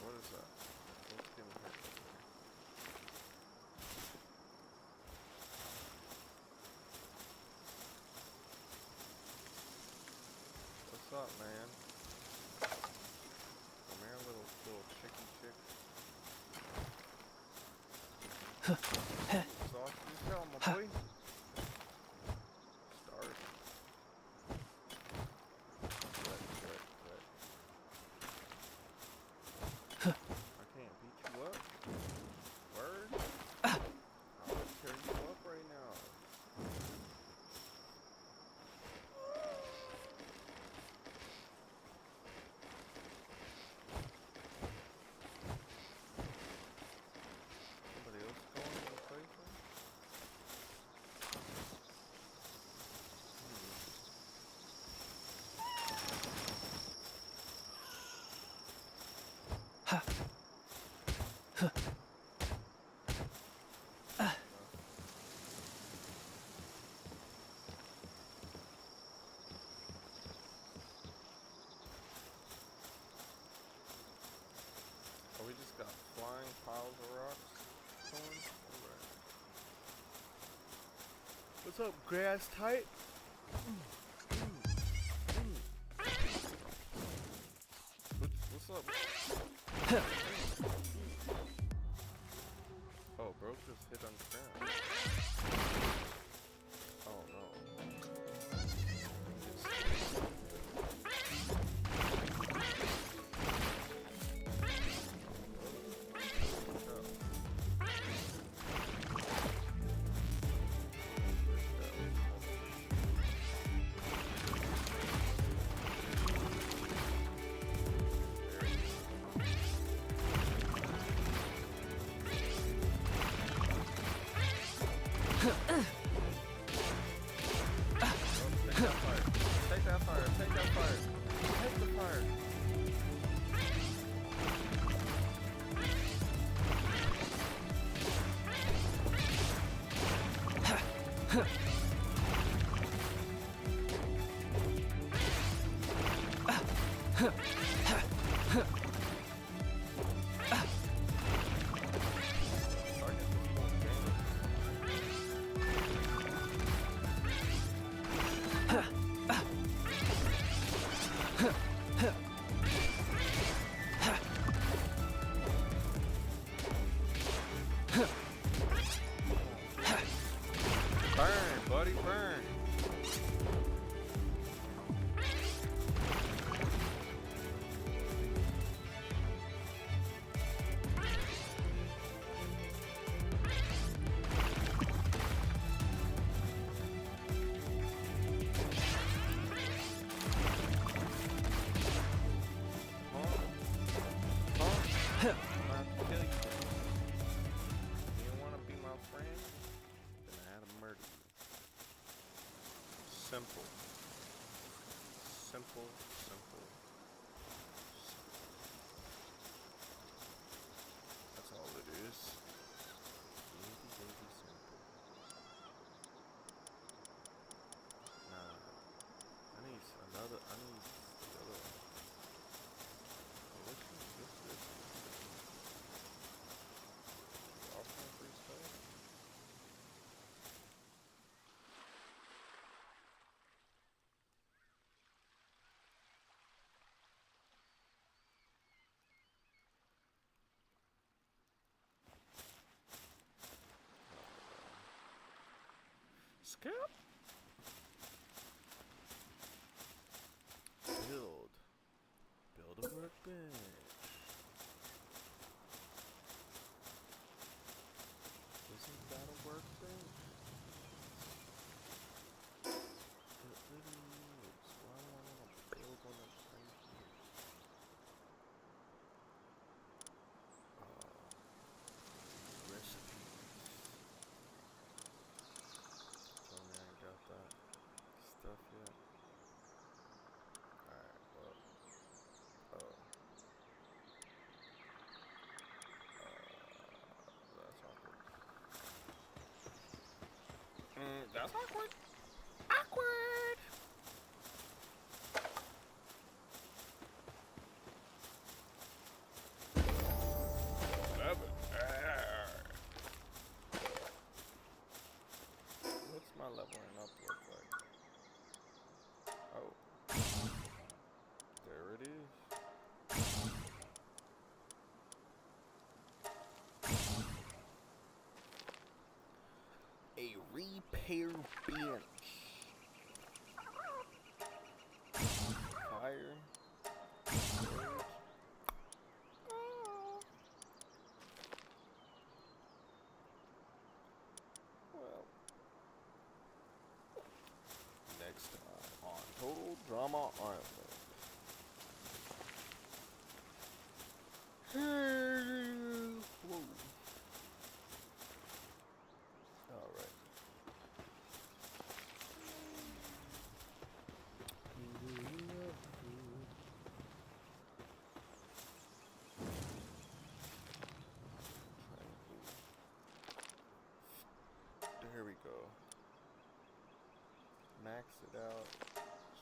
What is that? What's getting hurt? What's up, man? Come here, little chicky chick. Sauce yourself, my boy. Start. Good. I can't beat you up. Word? I'll tear you up right now. Somebody else going to the plaything? What's up, grass type? What's up? Oh, bro just hit on the ground. Oh no. Take that fire. Take that fire. Take the fire. Burn, buddy, burn. Simple. Simple, simple. That's all it is. Easy, easy, simple. Nah. I need the other one. Oh, this one. Offline freestyle? Skip. Build a workbench. Isn't that a workbench? It really is. Why do I want to build one that's right here? Recipes. Tell me I ain't got that stuff yet. Alright, well. That's awkward. That's awkward. Awkward! What's my leveling up look like? Oh. There it is. A repair bench. Fire. Well. Next time on Total Drama Island. Whoa. Alright. There we go. Max it out.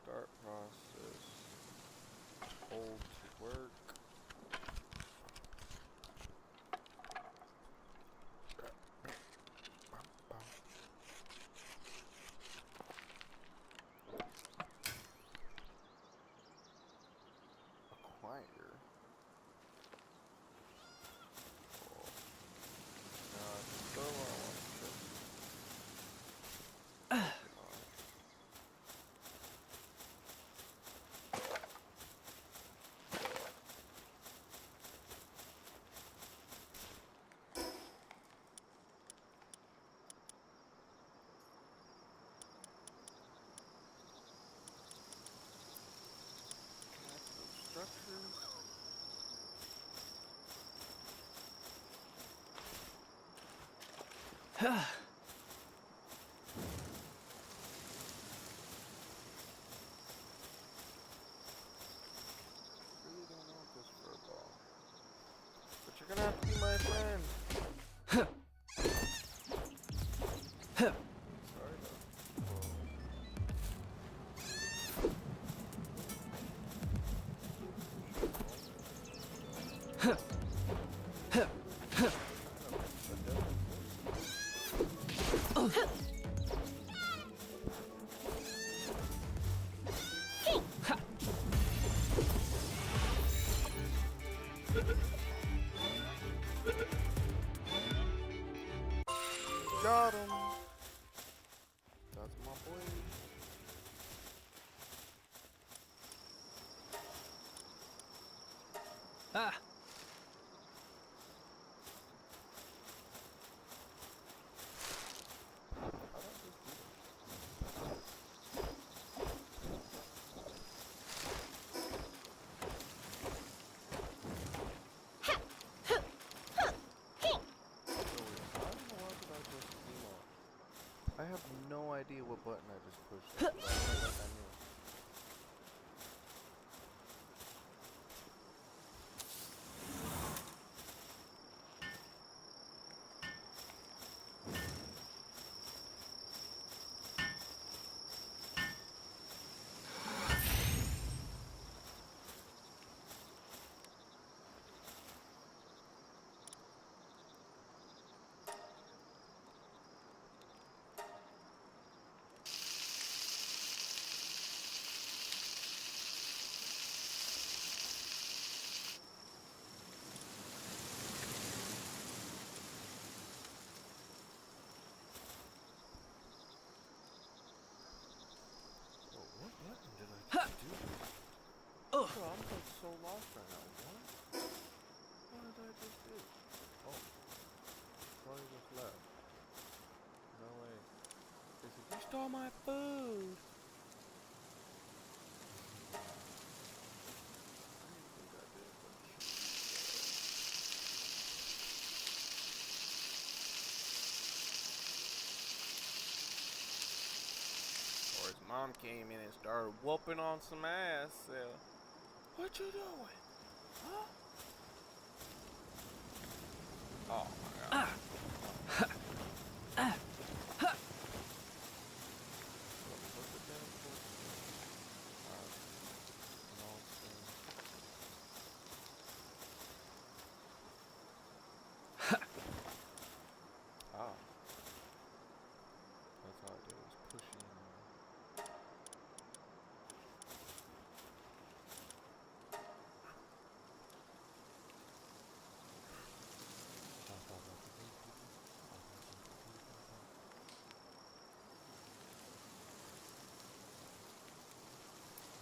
Start process. Hold to work. Really don't want this furball. But you're gonna have to be my friend. Sorry though. Got him. That's my boy. Ah. I have no idea what button I just pushed. I felt like I knew. What button did I just do? Oh, I'm like so lost right now. What did I just do? Oh, Tony just left. No way. They said, you stole my food! I didn't think I did, but or his mom came in and started whooping on some ass. What you doing? Huh? Oh my god. Oh. That's all I did was pushing.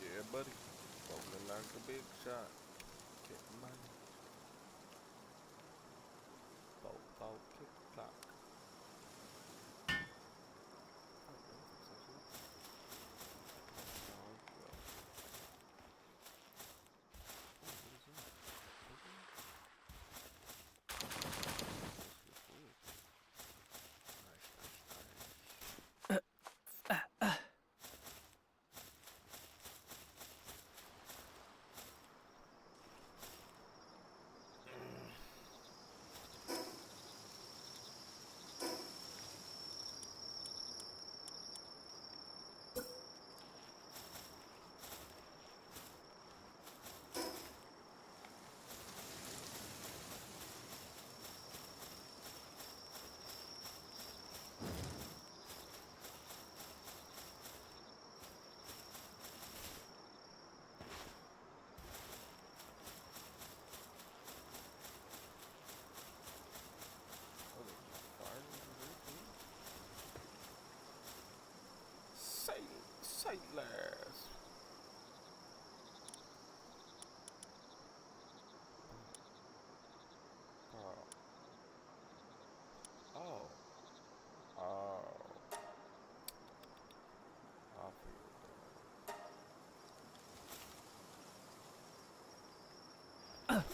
Yeah, buddy. Rolling like a big shot. Get money. Bow, tick, tock. Sailors. Oh. I'll figure it out.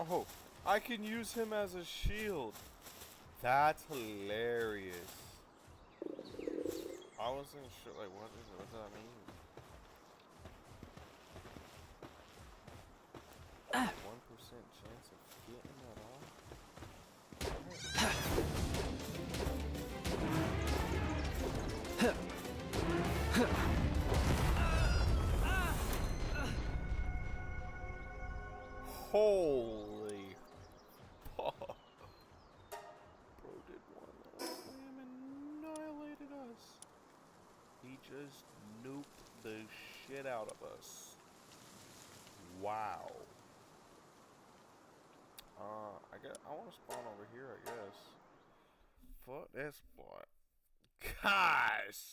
Oh, I can use him as a shield. That's hilarious. I wasn't sure, like, what does that mean? 1% chance of getting that off? Holy fuck. Bro did one last slam and annihilated us. He just nuked the shit out of us. Wow. I want to spawn over here, I guess. Fuck this boy. Gosh.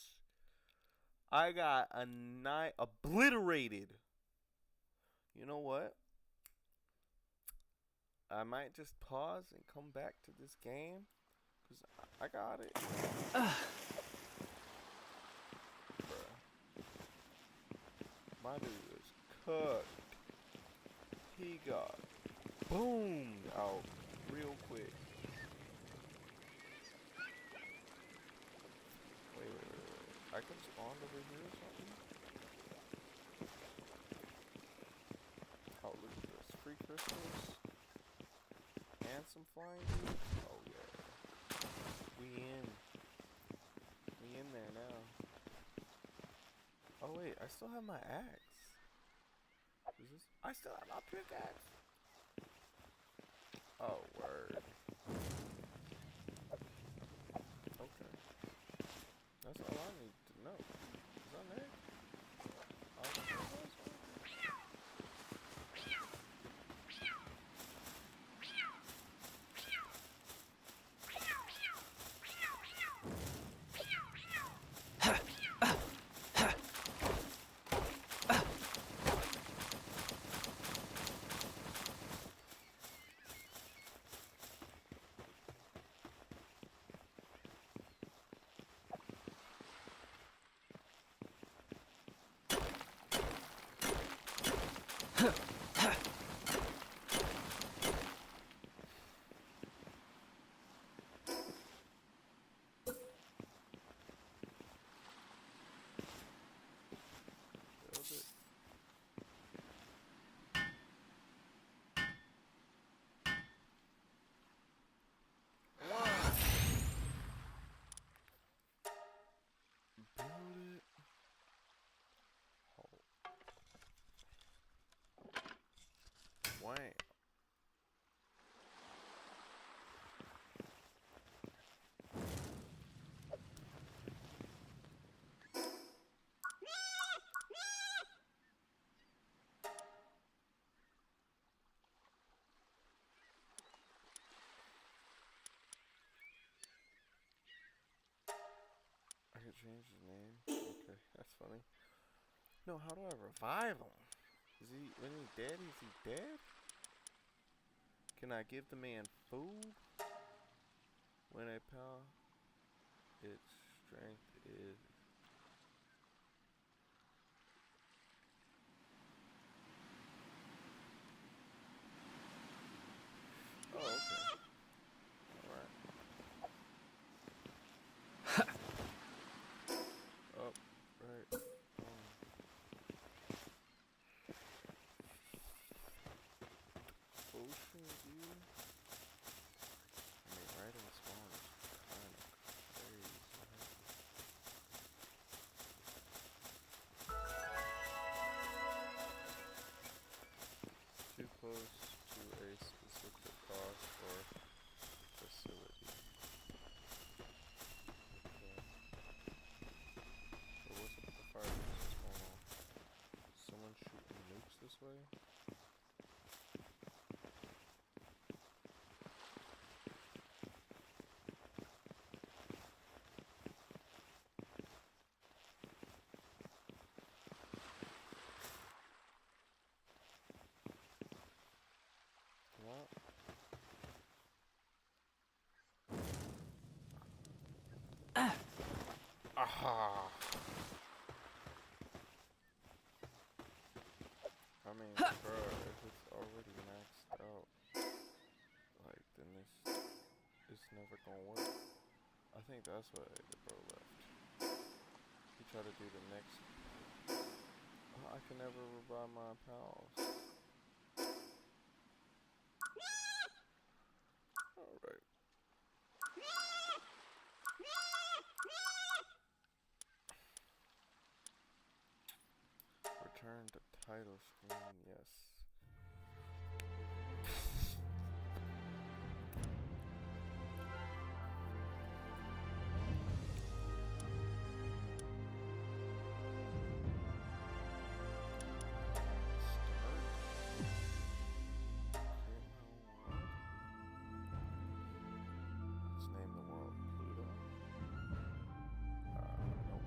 I got obliterated. You know what? I might just pause and come back to this game. Because I got it. Bruh. My dude is cooked. He got boomed out real quick. Wait. I can spawn over here or something? Oh, look at this. Free crystals. And some flying dudes. Oh, yeah. We in there now. Oh, wait. I still have my axe. I still have my pickaxe. Oh, word. Okay. That's all I need to know. Is that it? Wait. I can change his name. Okay, that's funny. No, how do I revive him? Is he, when he's dead, is he dead? Can I give the man food? When a power, its strength is... Oh, okay. Alright. Oh, right. Potion, dude? I mean, right in spawn is kind of crazy. Too close to a specific cost or facility. Okay. So what's up with the fire? What's going on? Someone shooting nukes this way? What? Aha! I mean, bro, if it's already maxed out. it's never gonna work. I think that's why the bro left. He tried to do the next. I can never revive my pals. Alright. Return to title screen, yes. Let's name the world Pluto. Nope.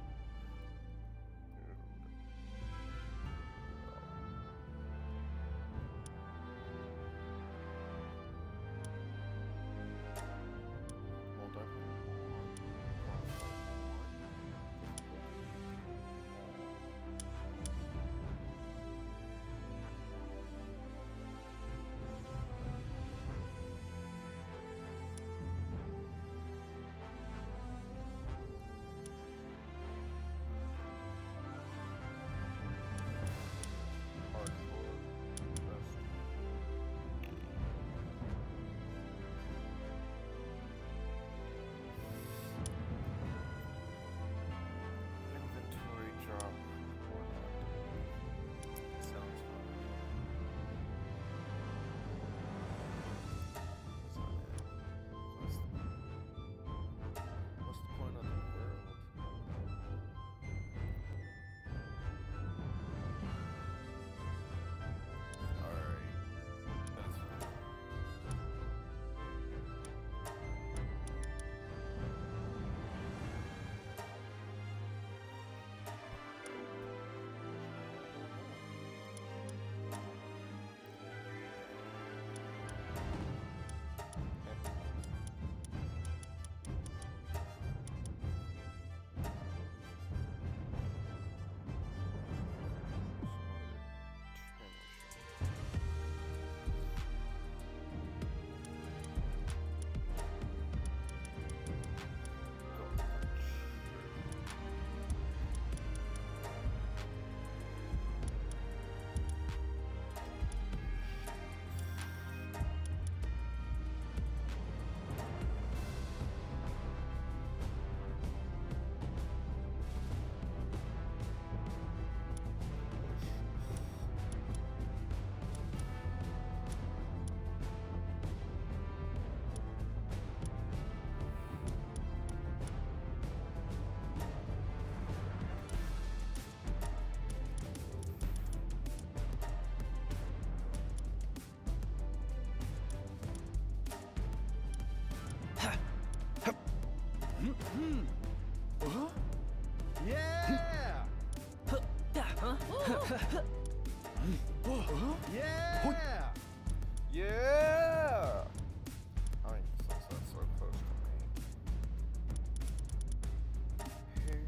Inventory drop. Sounds fun. That's not it. What's the point of the world? Alright. That's fine. Yeah! Yeah! Yeah! I mean, since that's so close to me. Hey.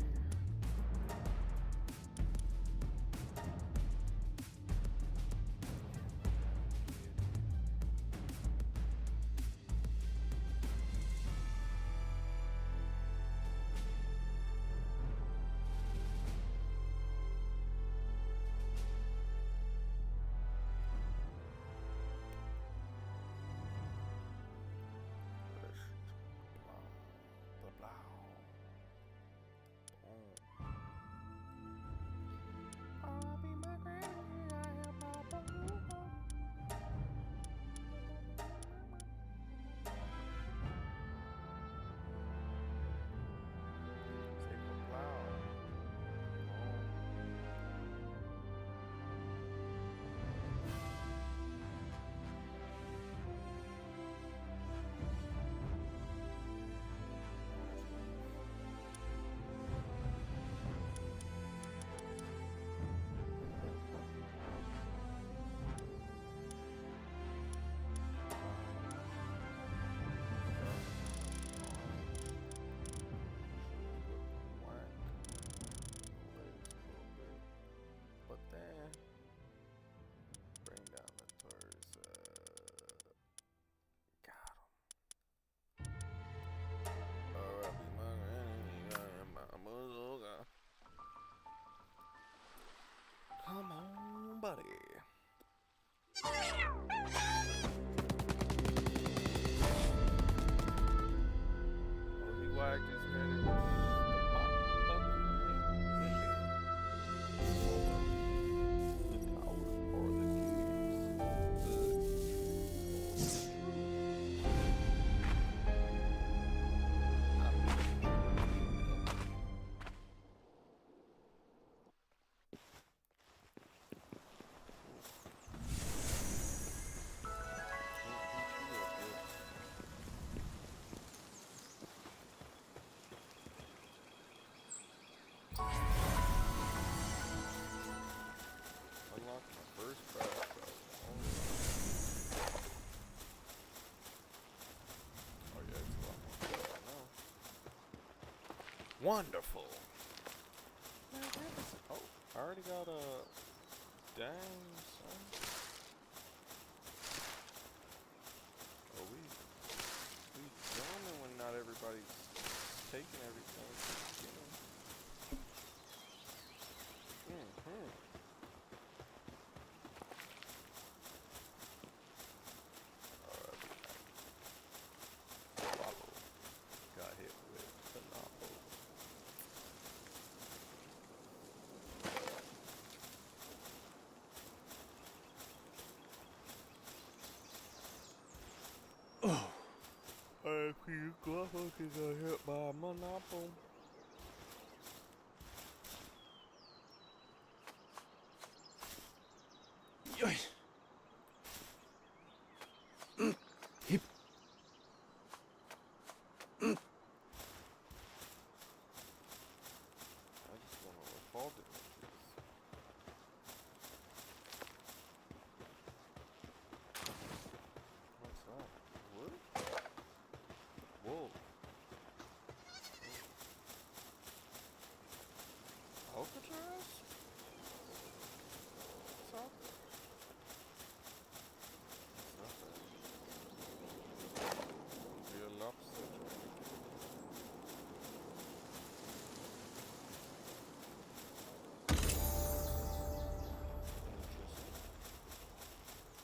Wonderful. Oh, I already got a dang son. Oh, we filming when not everybody's taking everything. Got hit with the novel. You Guapo got hit by a monopoly. I just want to fall damages. What's that? Wood? Wool. Alcatraz? What's up? Be a lobster.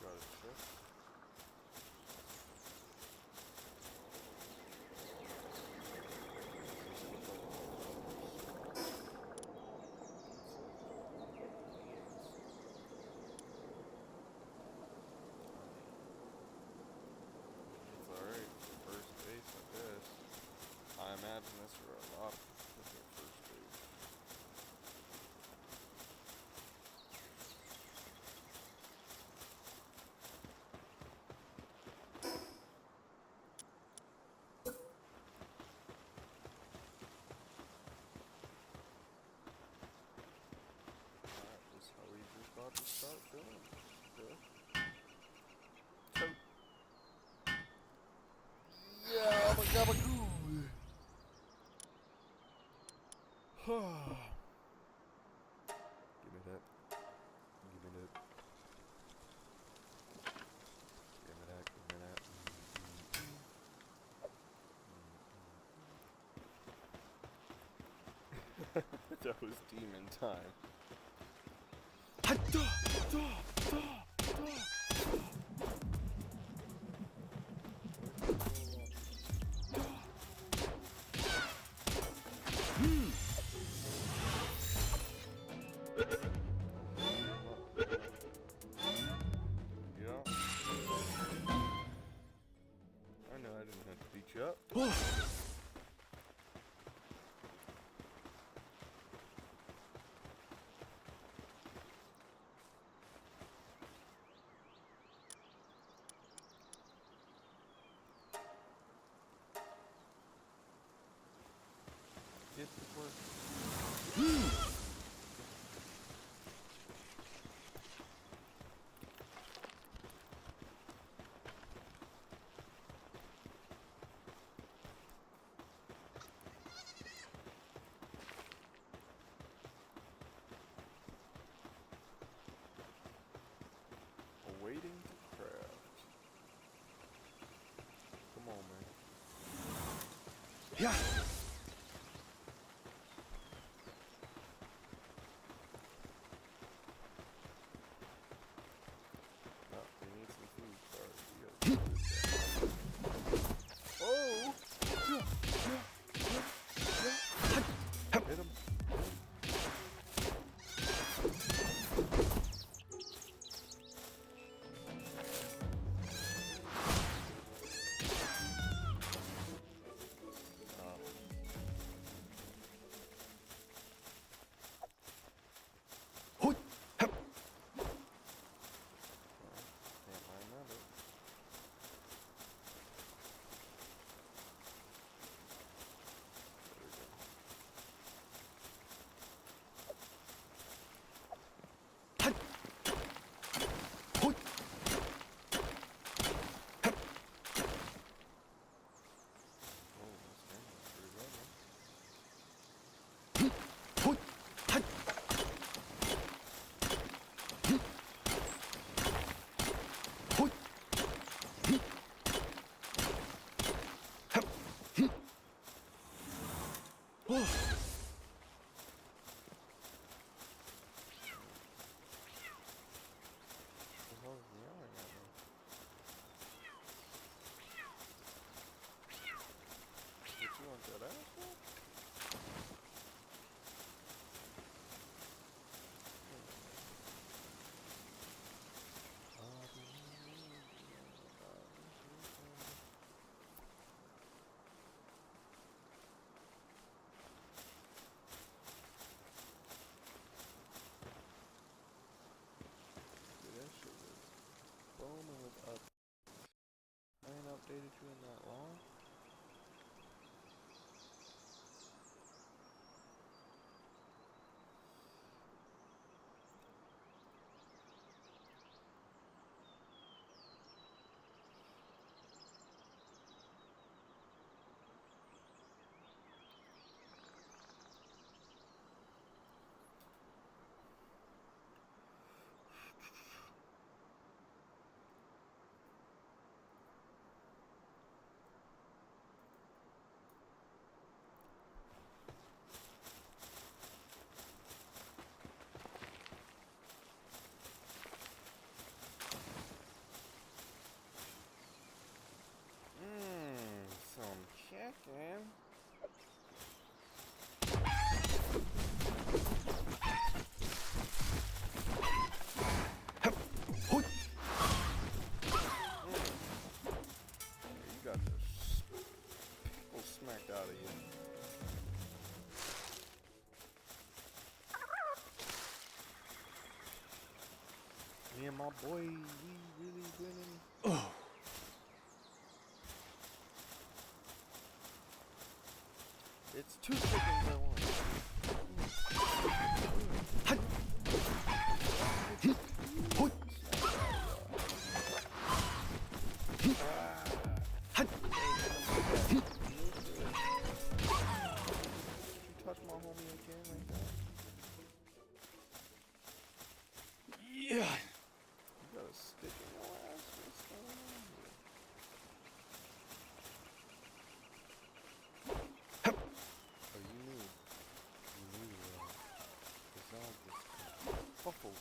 Got a chest. It's alright for first base, I guess. I imagine this for a lot of people for first base. Alright, this is how we just about to start doing. Okay. Yeah, I'm a gabagoo. Give me that. Give me that. Give me that. Give me that. That was demon time. Yeah. I know I didn't have to beat you up. Get to work. Waiting to craft. Come on, man. Yeah. Oh, we need some food. Sorry. Oh! Hit him. Bono was up. I ain't updated you in that long. Some chicken. You got the pickle smacked out of you. Me and my boy, we really winning. Oh. It's two chickens at once. You touch my homie again like that? Yeah. You got a stick in your ass? What's going on here? Oh, you knew. The dog is buffalo.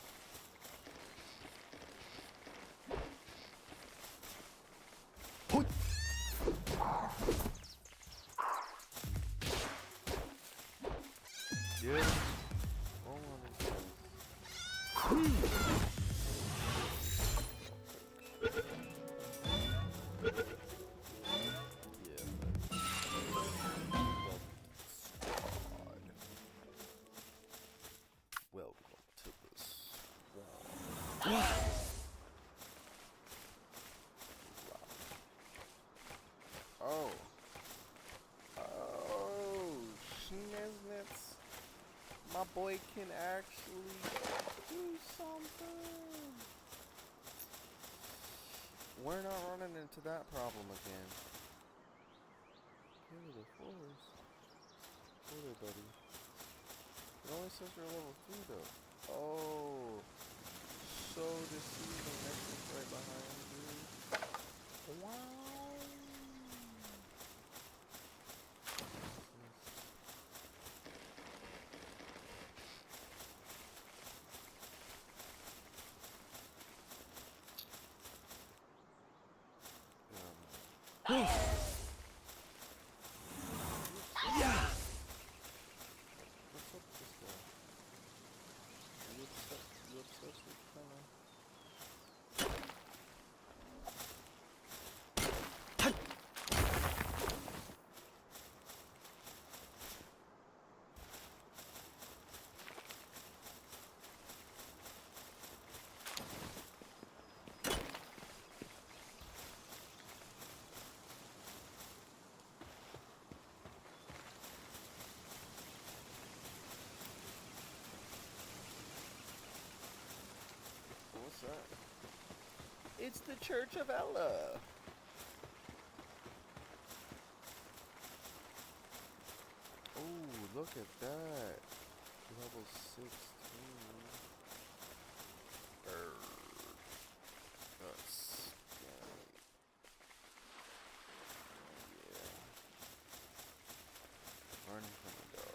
Yeah. Roll on his face. Welcome to the squad. Oh. Oh, Schniznitz. My boy can actually do something. We're not running into that problem again. Give me the force. Hold it, buddy. It only says you're level 3 though. Oh. So deceiving. Next is right behind you. Wow. Yeah. What's up with this guy? Are you obsessed with kinda... What's that? It's the Church of Ella. Oh, look at that. Level 16. That's scary. Yeah. Running from the dog.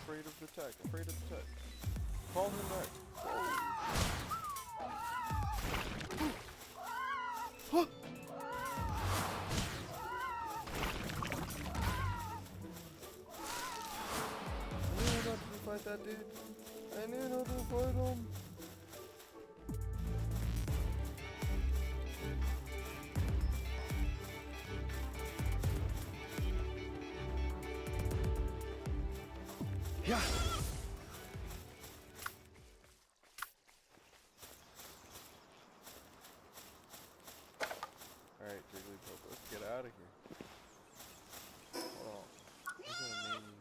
Afraid of the tech. Afraid of the tech. Call him back. Whoa. I knew not to fight that dude. I knew not to fight him. Yeah. Alright, Jigglypuff, let's get out of here. Hold on. Who's gonna name you?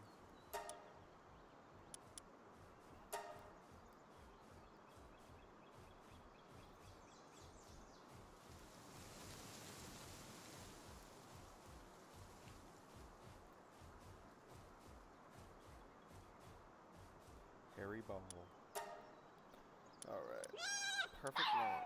Harry Ball. Alright. Perfect name.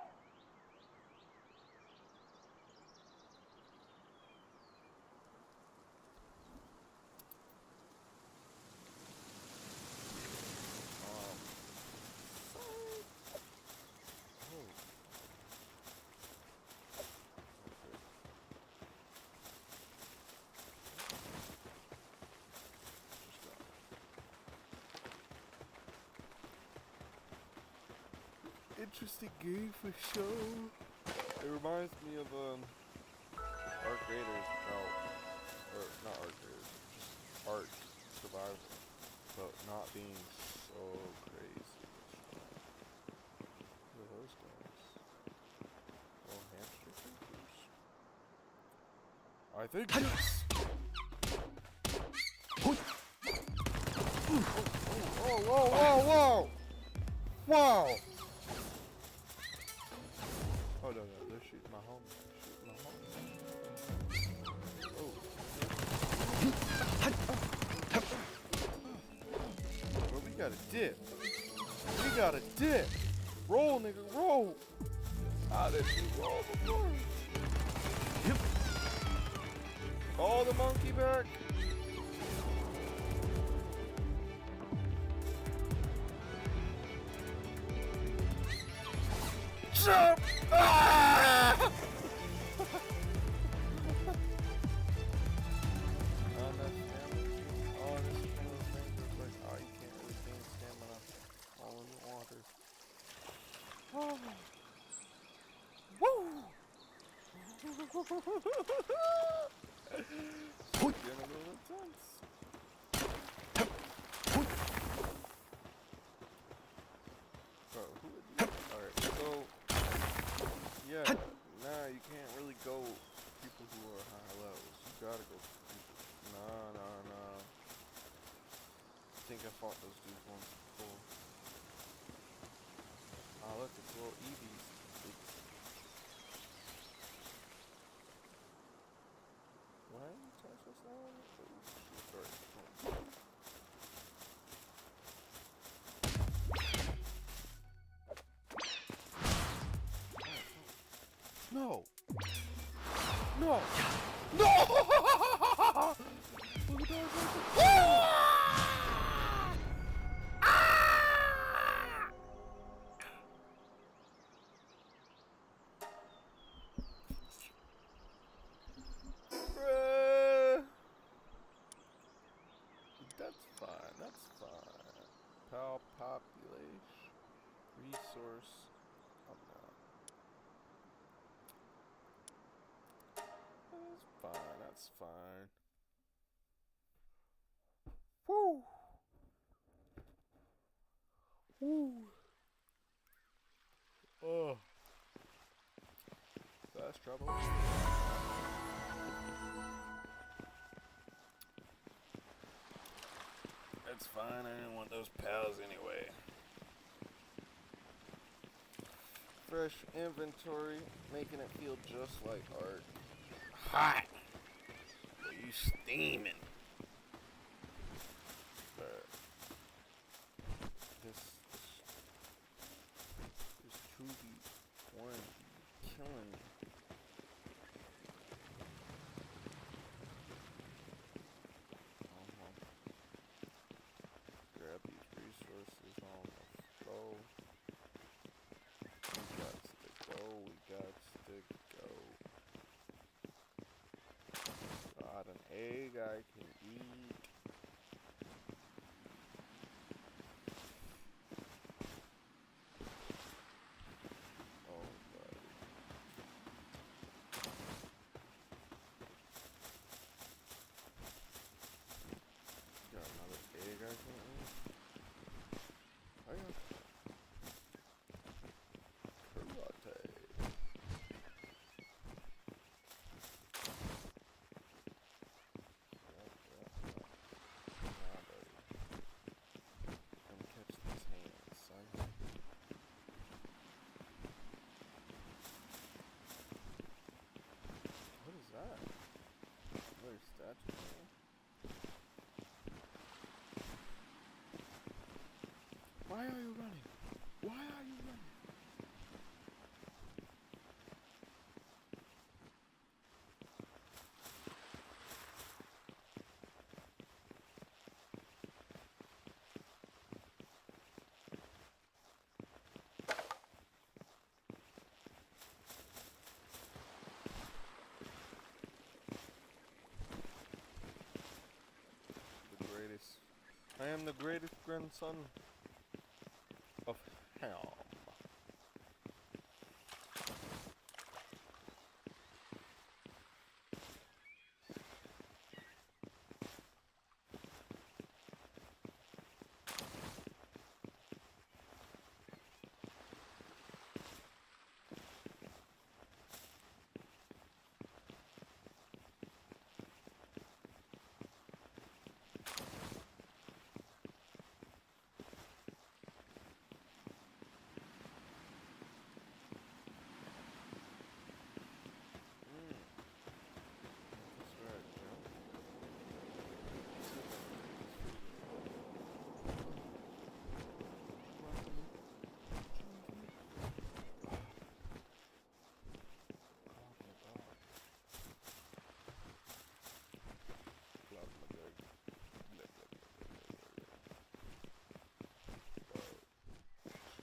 Interesting game for sure. It reminds me of Arc Raiders, or not Arc Raiders, just Ark Survival, but not being so crazy. Who are those guys? Little hamster creatures. I think yes. Whoa, whoa, whoa, whoa! Whoa! Oh no, they're shooting my home. Oh. Bro, we got a dip. We got a dip. Roll, nigga, roll. How did you roll before? Call the monkey back. Jump! Ah! Yeah, nah, you can't really go people who are high levels. You gotta go people. Nah. I think I fought those dudes once before. Oh, look, it's little Eevees. Why did you touch us now? Oh, sorry. No! No! No! That's fine. Pal population. Resource. That's fine. Woo! Woo! Oh. trouble. That's fine. I didn't want those pals anyway. Fresh inventory, making it feel just like art. Hot. Are you steaming? This 2v1 killing me. Grab these resources on the go. We got to go. Got an egg I can eat. Got another egg I can eat. Oh yeah. Karate. Nah, buddy. Come catch these hands, son. What is that? Another statue, man. Why are you running? Why are you running? The greatest. I am the greatest grandson of Ham.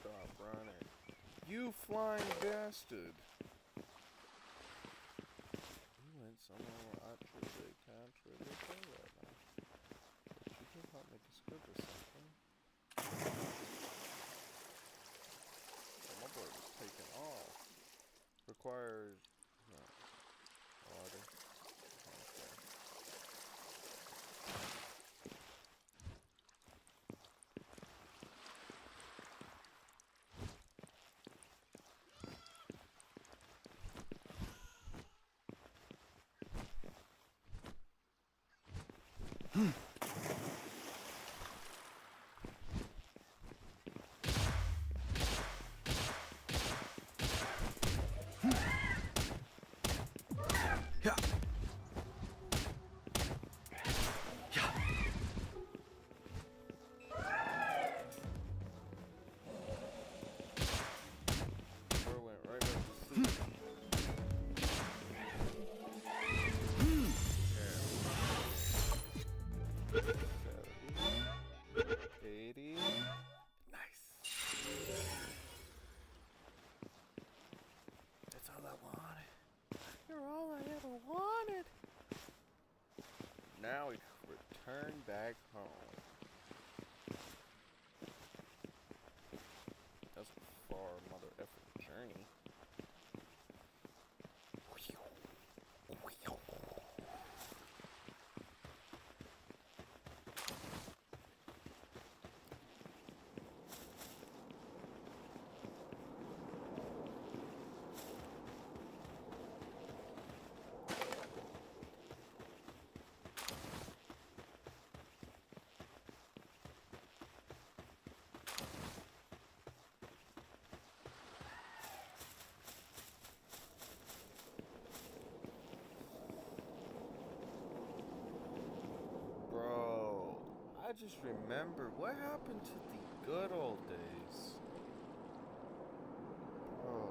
Stop running. You flying bastard. You went somewhere where I truly can't really go right now. But you can help me discover something. Oh, my bird is taking off. Requires water. Okay. That's all I wanted. You're all I ever wanted. Now we return back home. That's a far mother effort journey. just remembered what happened to the good old days. Oh.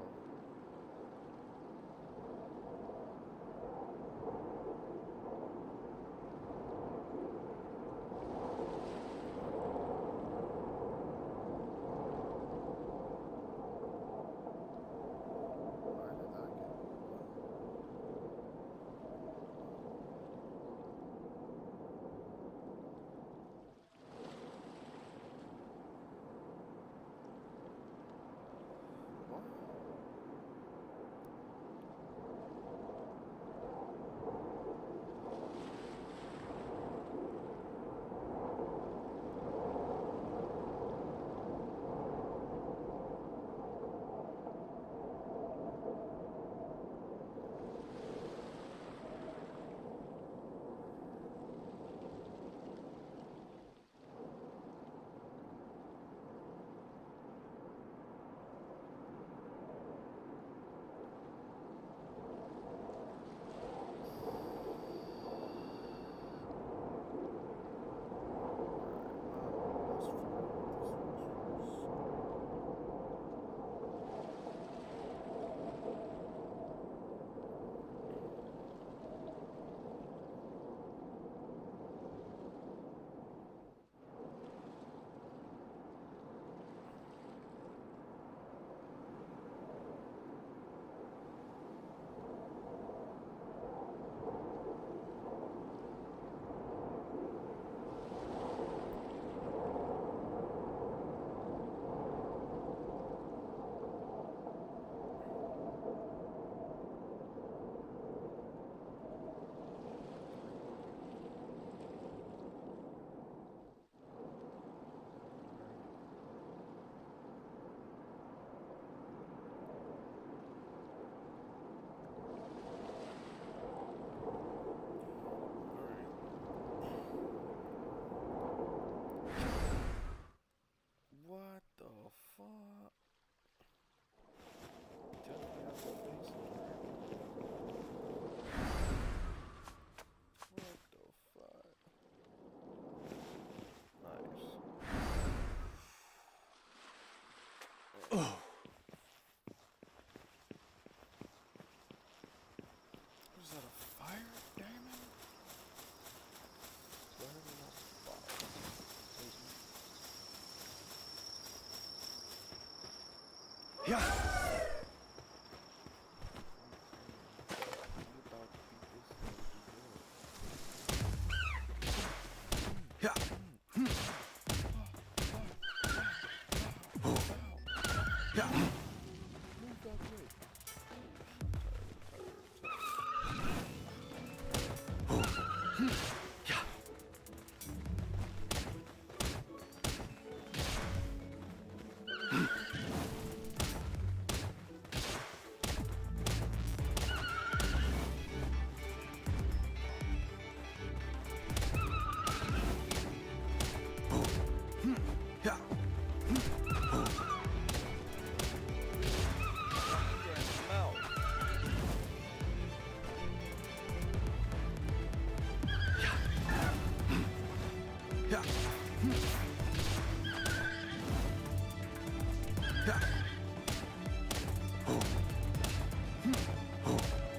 What the fuck? What the fuck? Nice. Oh. Was that a fire, Damon? Yeah. Yeah.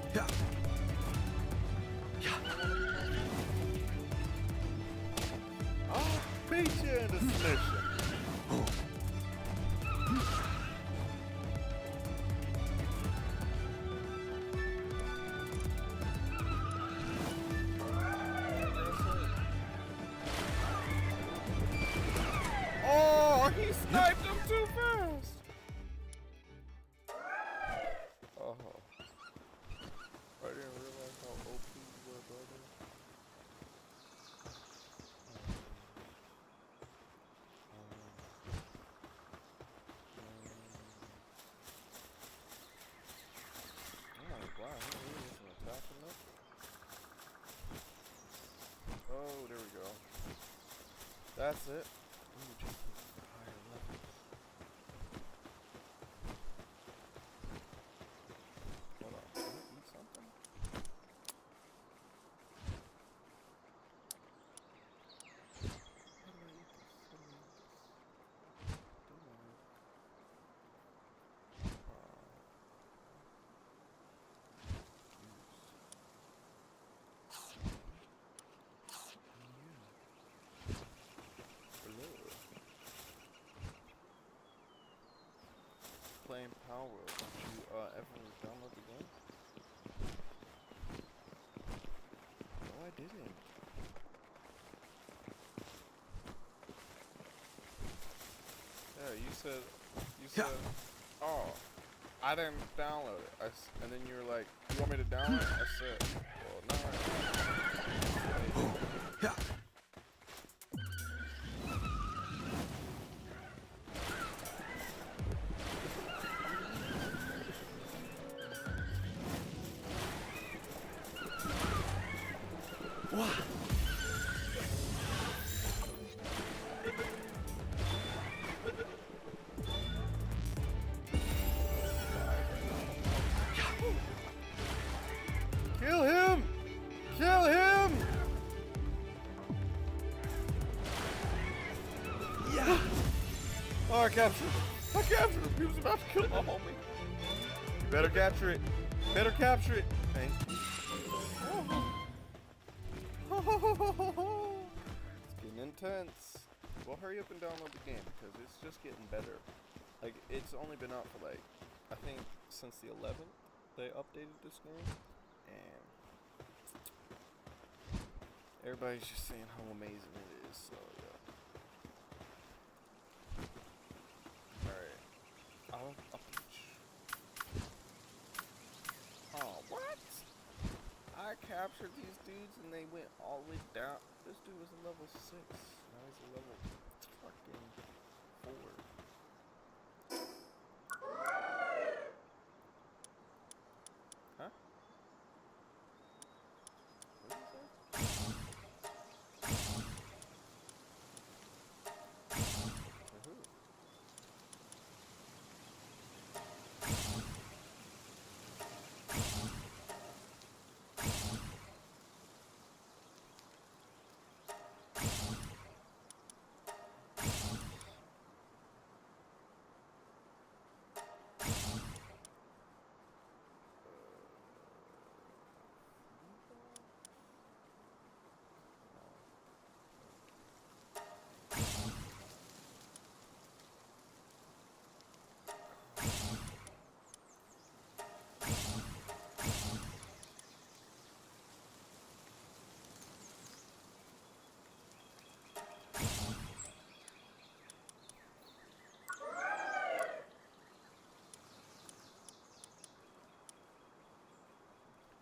Yeah. Oh, he sniped him too fast. Oh. I didn't realize how OP you were, brother. I'm like, wow, he really isn't attacking nothing. Oh, there we go. That's it. Ooh, just higher level. Hold on, can I eat something? How do I playing Power World. Did you ever download the game? No, I didn't. Yeah, you said, oh, I didn't download it. And then you were like, you want me to download it? I said, well, no. Kill him! Kill him! Yeah! Oh, I captured him. I captured him. He was about to kill my homie. You better capture it. Better capture it. Thank you. It's getting intense. Well, hurry up and download the game because it's just getting better. Like, it's only been out for like, I think since the 11th they updated this game. And everybody's just saying how amazing it is, so yeah. Alright. Oh, what? I captured these dudes and they went all the way down. This dude was a level 6. Now he's a level fucking 4. Huh? What did you say? For who?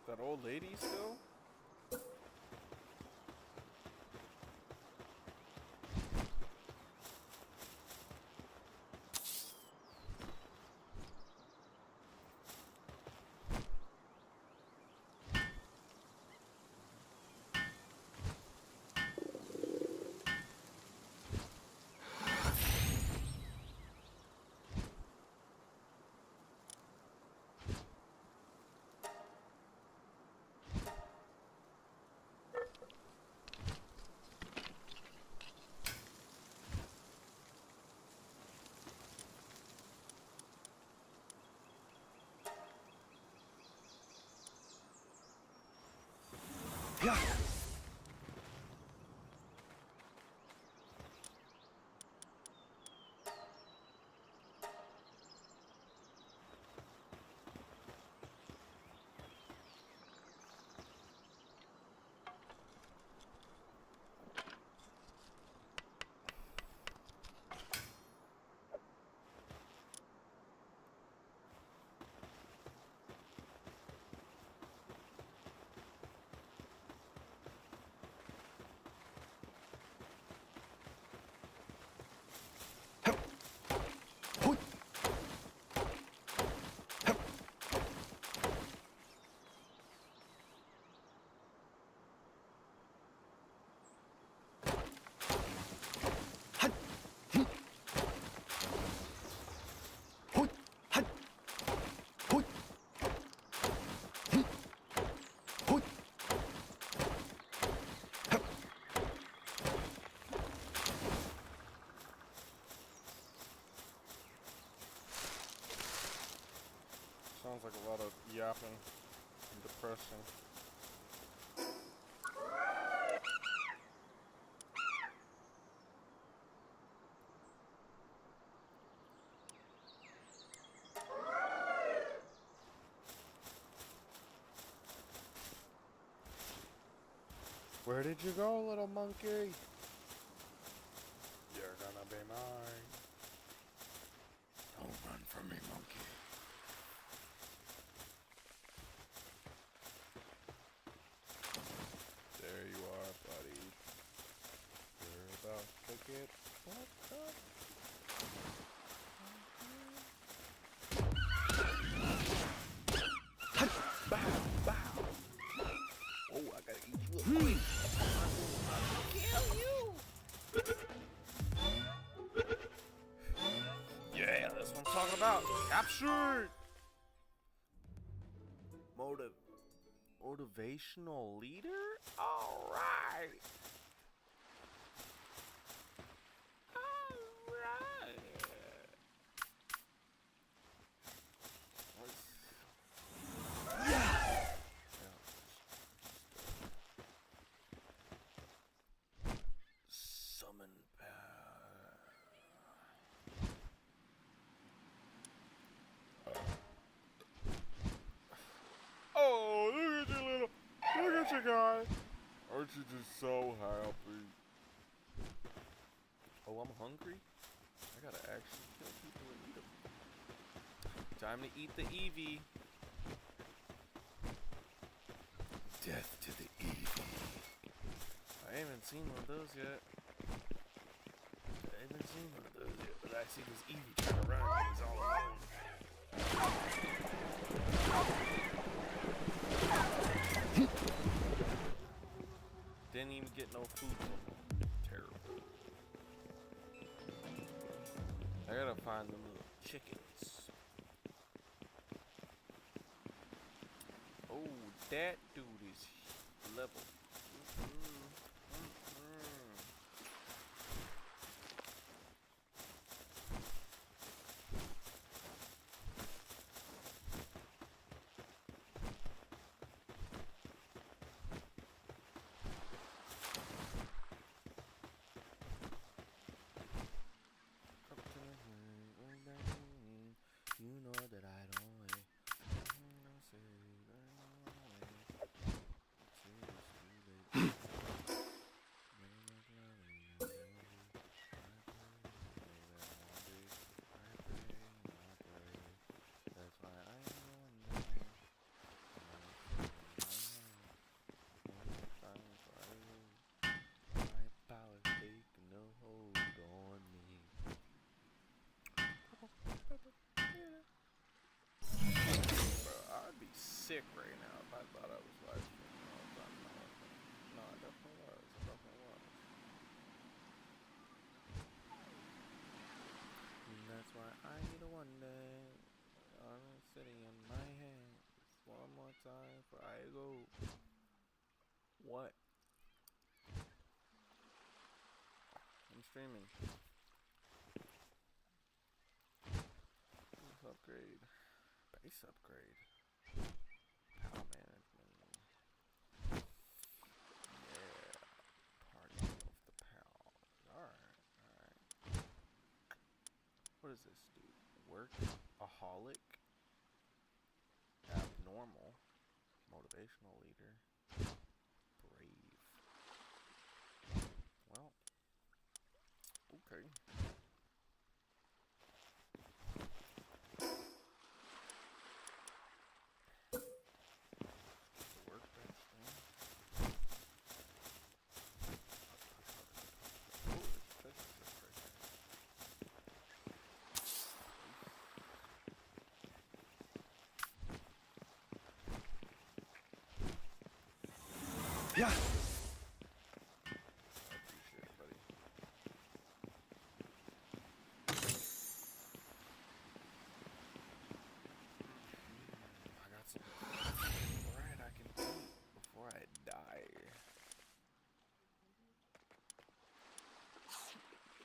That old lady still? Yeah. Sounds like a lot of yapping and depression. Where did you go, little monkey? You're gonna be mine. Don't run from me, monkey. There you are, buddy. You're about to get fucked up. Bow, bow. Oh, I gotta eat you up quick. Kill you. Yeah, that's what I'm talking about. Captured. Motivational leader? Alright. Alright. Summon power. Oh, look at you, look at you guys. Aren't you just so happy? Oh, I'm hungry. I gotta actually kill people and eat them. Time to eat the Eevee. Death to the Eevee. I haven't seen one of those yet. But I see this Eevee trying to run and he's all alone. Didn't even get no food from him. Terrible. I gotta find them little chickens. Oh, that dude is level. You know that I don't wait. That's why I my power taking a hold on me. Bro, I'd be sick right now if I thought I was live streaming all the time. No, I definitely was. And that's why I need a one day. I'm sitting in my hands. One more time before I go. What? I'm streaming. Base upgrade. Base upgrade. Power management. Yeah. Party of the power. Alright. What does this do? Workaholic. Abnormal. Motivational leader. Brave. Well. Okay. Workbench thing. Oh, there's treasure chest right there. Yeah. I appreciate it, buddy. I got some bread I can eat before I die.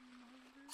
I'm hungry.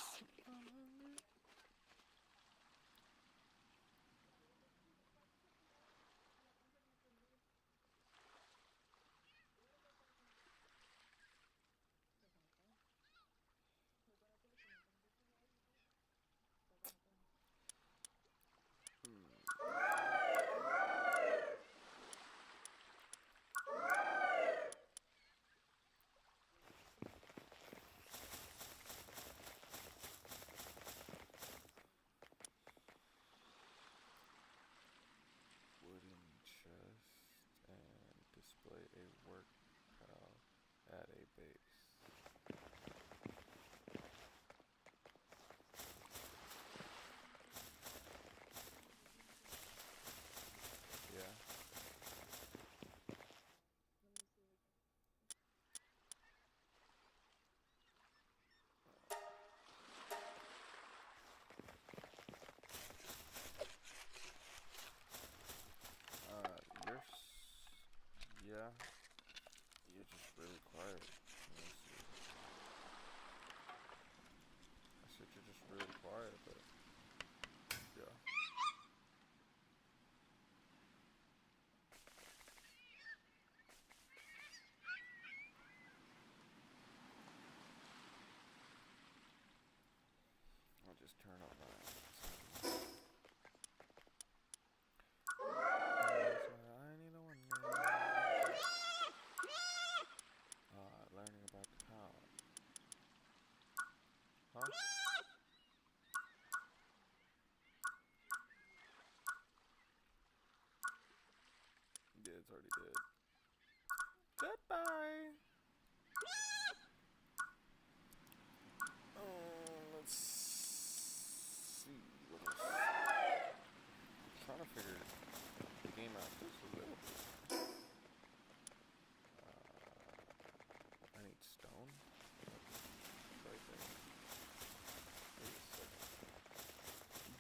display a work pal at a base. Yeah. Yeah. You're just really quiet. Let me see. I said you're just really quiet, but yeah. I'll just turn up my. I need a one. Learning about the power. Huh? Yeah, it's already dead. Goodbye. Let's see. What else? I'm trying to figure the game out just a little bit. I need stone. Right there. Wait a second.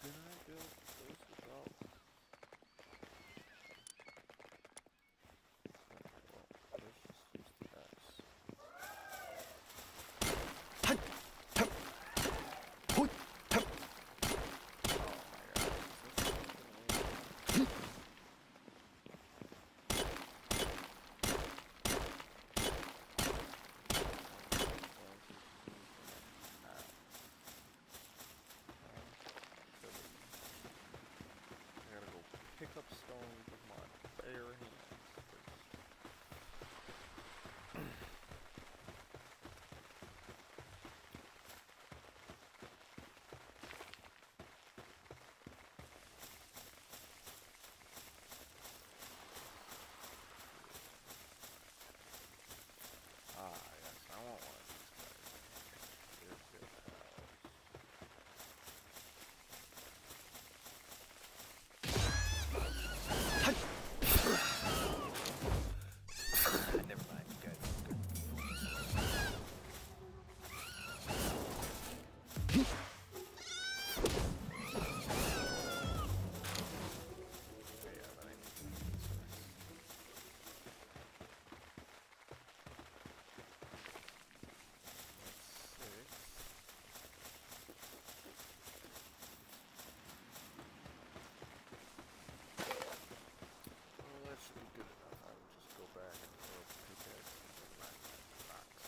Did I build this without? Okay, well, let's just use the axe. Pick up stones with my bare hands. Yes, I want one of these guys. They're good pals. Never mind, you guys are good. Yeah, but I need to use this. That's 6. Well, that should be good enough. I will just go back and throw up the pickaxe and knock rocks.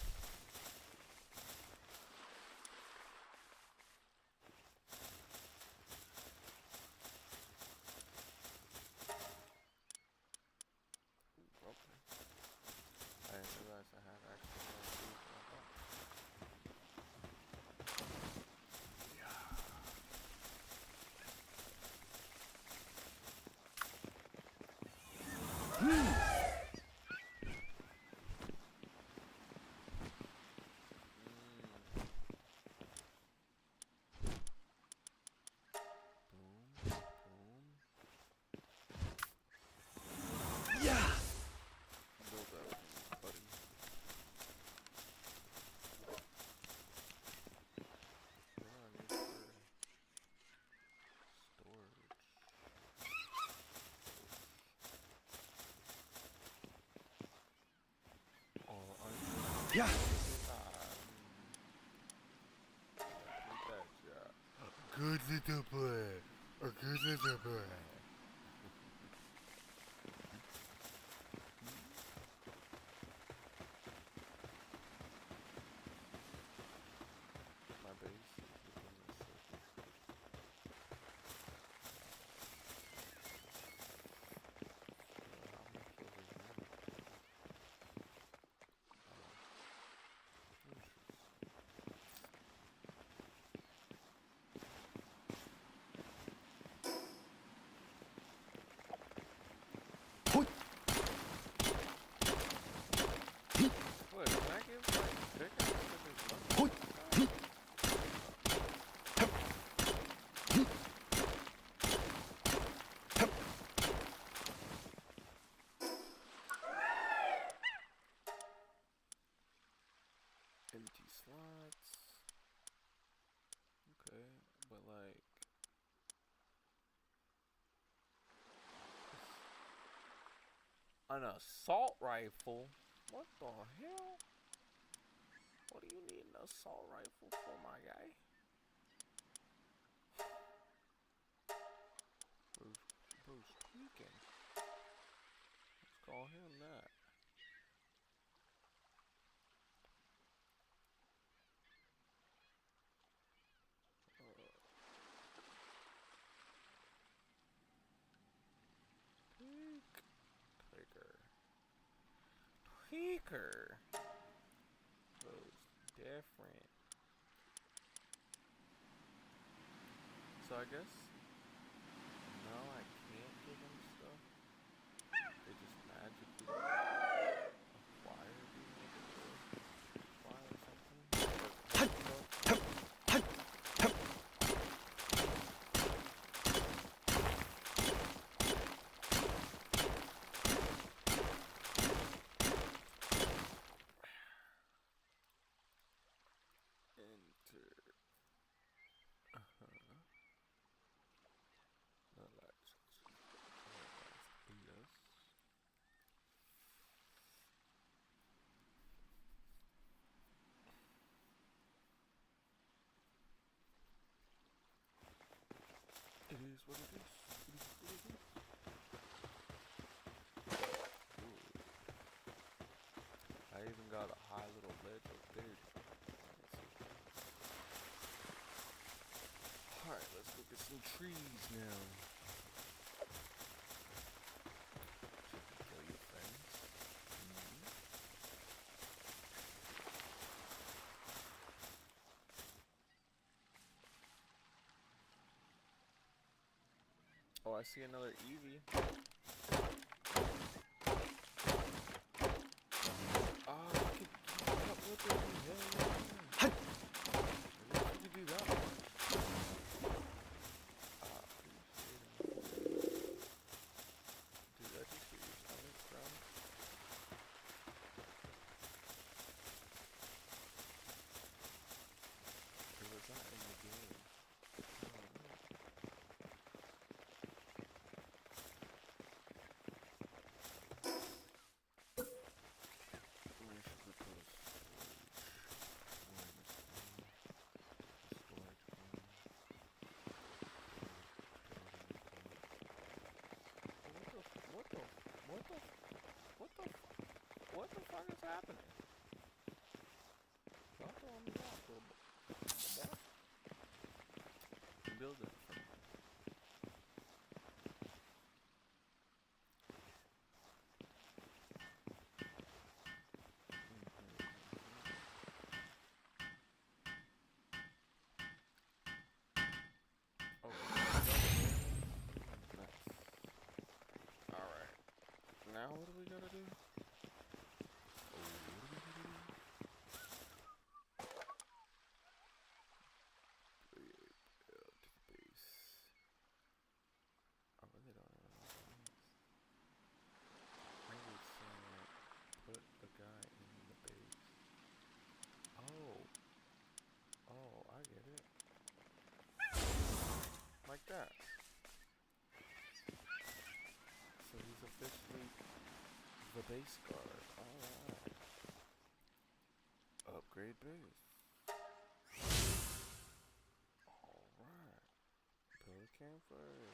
Ooh, okay. I didn't realize I had actually no food like that. Yeah. Good little boy. A good little boy. My base is within the circle. How much over here? An assault rifle? What the hell? What do you need an assault rifle for, my guy? Bro's tweaking. Let's call him that. Tweaker. Bro's different. So I guess no, I can't give him stuff. They just magically acquire being able to acquire something. Enter. No, that's yes. It is what it is. It is what it is. Ooh. I even got a high little ledge up there. Alright, let's look at some trees now. Kill your friends. Oh, I see another Eevee. Oh, you can keep up with it. Yeah. You can do that one. Dude, I just get your stomach, bro. Or was that in the game? What the fuck is happening? Stop throwing me off, little boy. Build it. Oh, nice. Alright. Now what do we gotta do? I get it. Like that. So he's officially the base guard. Alright. Upgrade base. Alright. Build a campfire.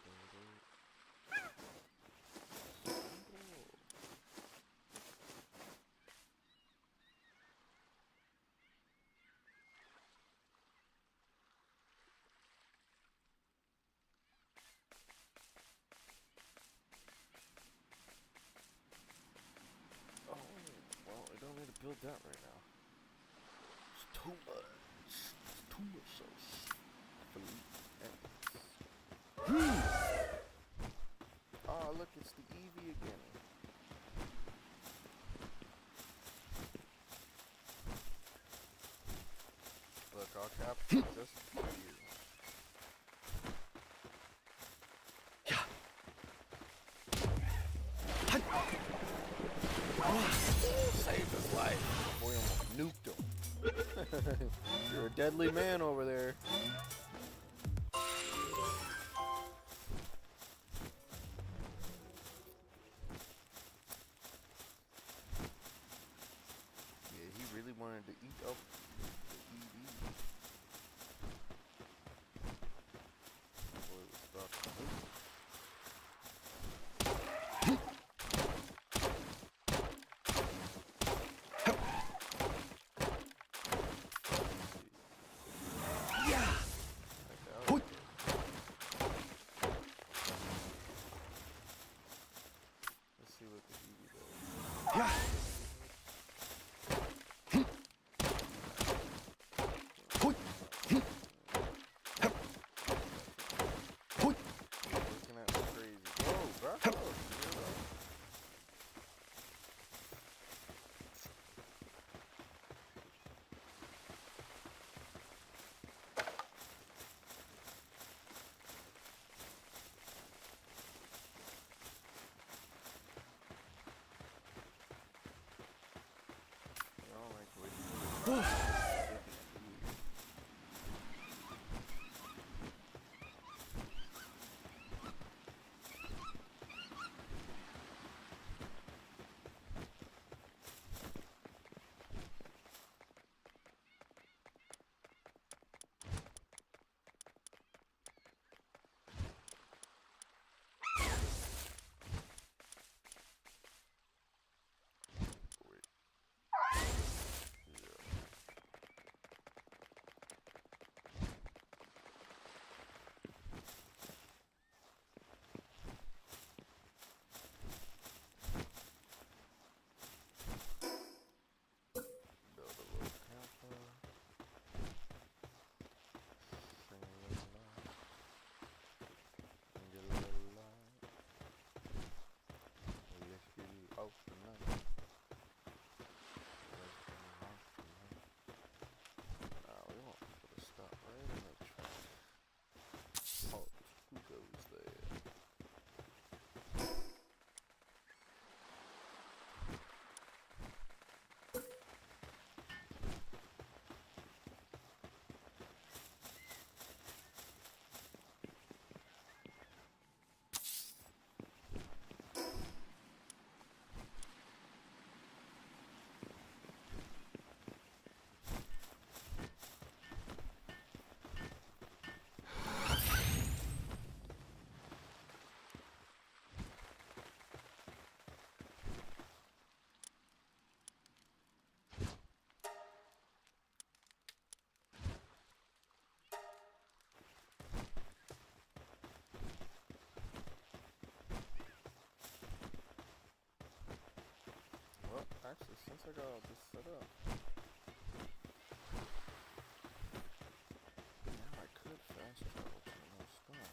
Build it. Don't need to build that right now. It's too much. It's too much sauce. Oh, look, it's the Eevee again. Look, I'll capture this for you. Saved his life before he almost nuked him. You're a deadly man over there. wanted to eat up the ED. Boy was stuck. Let's see what the ED does. Looking at me crazy. Whoa, bro. I don't like the way you build a little camper. Sing a little loud. And get a little loud. And let's get it off tonight. Nah, we want people to stop right in the track. Oh, who goes there? Well, actually, since I got all this set up, now I could fast travel to another spot.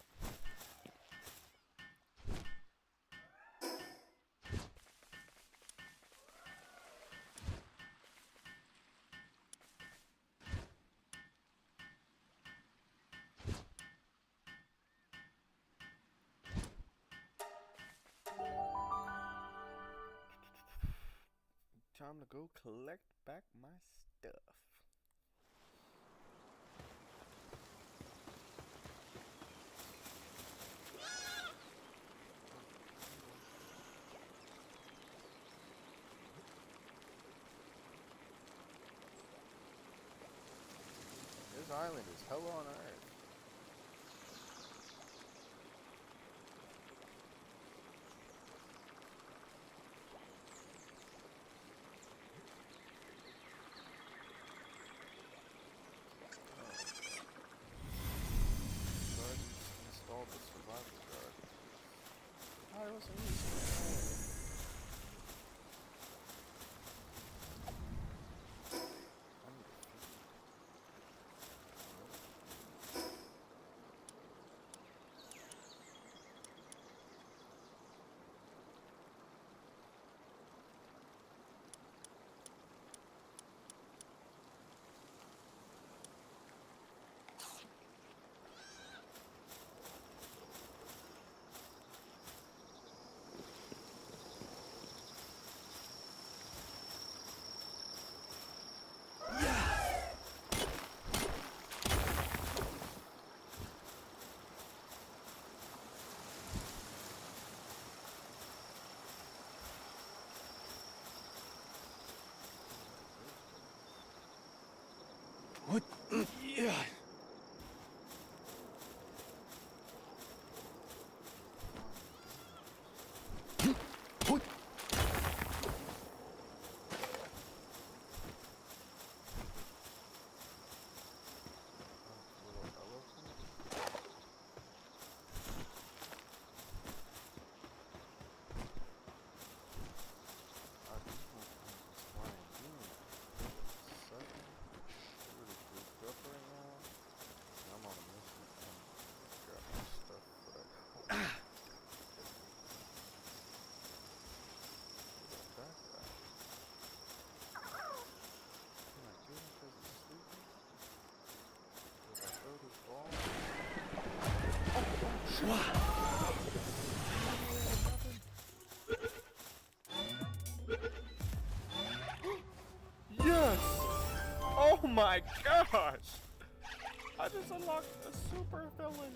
Time to go collect back my stuff. This island is hell on earth. Installed the survival guard. I wasn't using it. I need a Yeah. Yes! Oh my gosh! I just unlocked a super villain.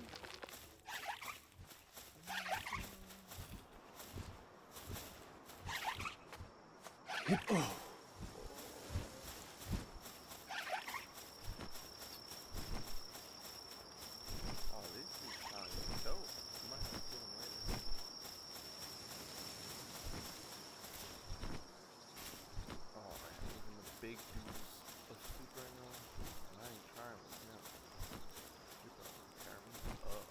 Oh, these dudes sound dope. You might have to kill them later. Oh man, even the big dudes are super annoying. And I ain't trying with him. You gonna tear me up.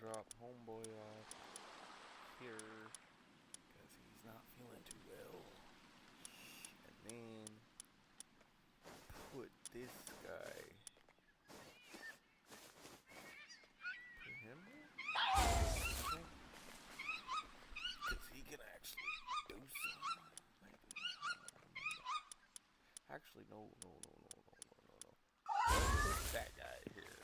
drop homeboy off here because he's not feeling too well. And then put this guy. Put him there? Because he can actually do something. Actually, no. Put that guy here.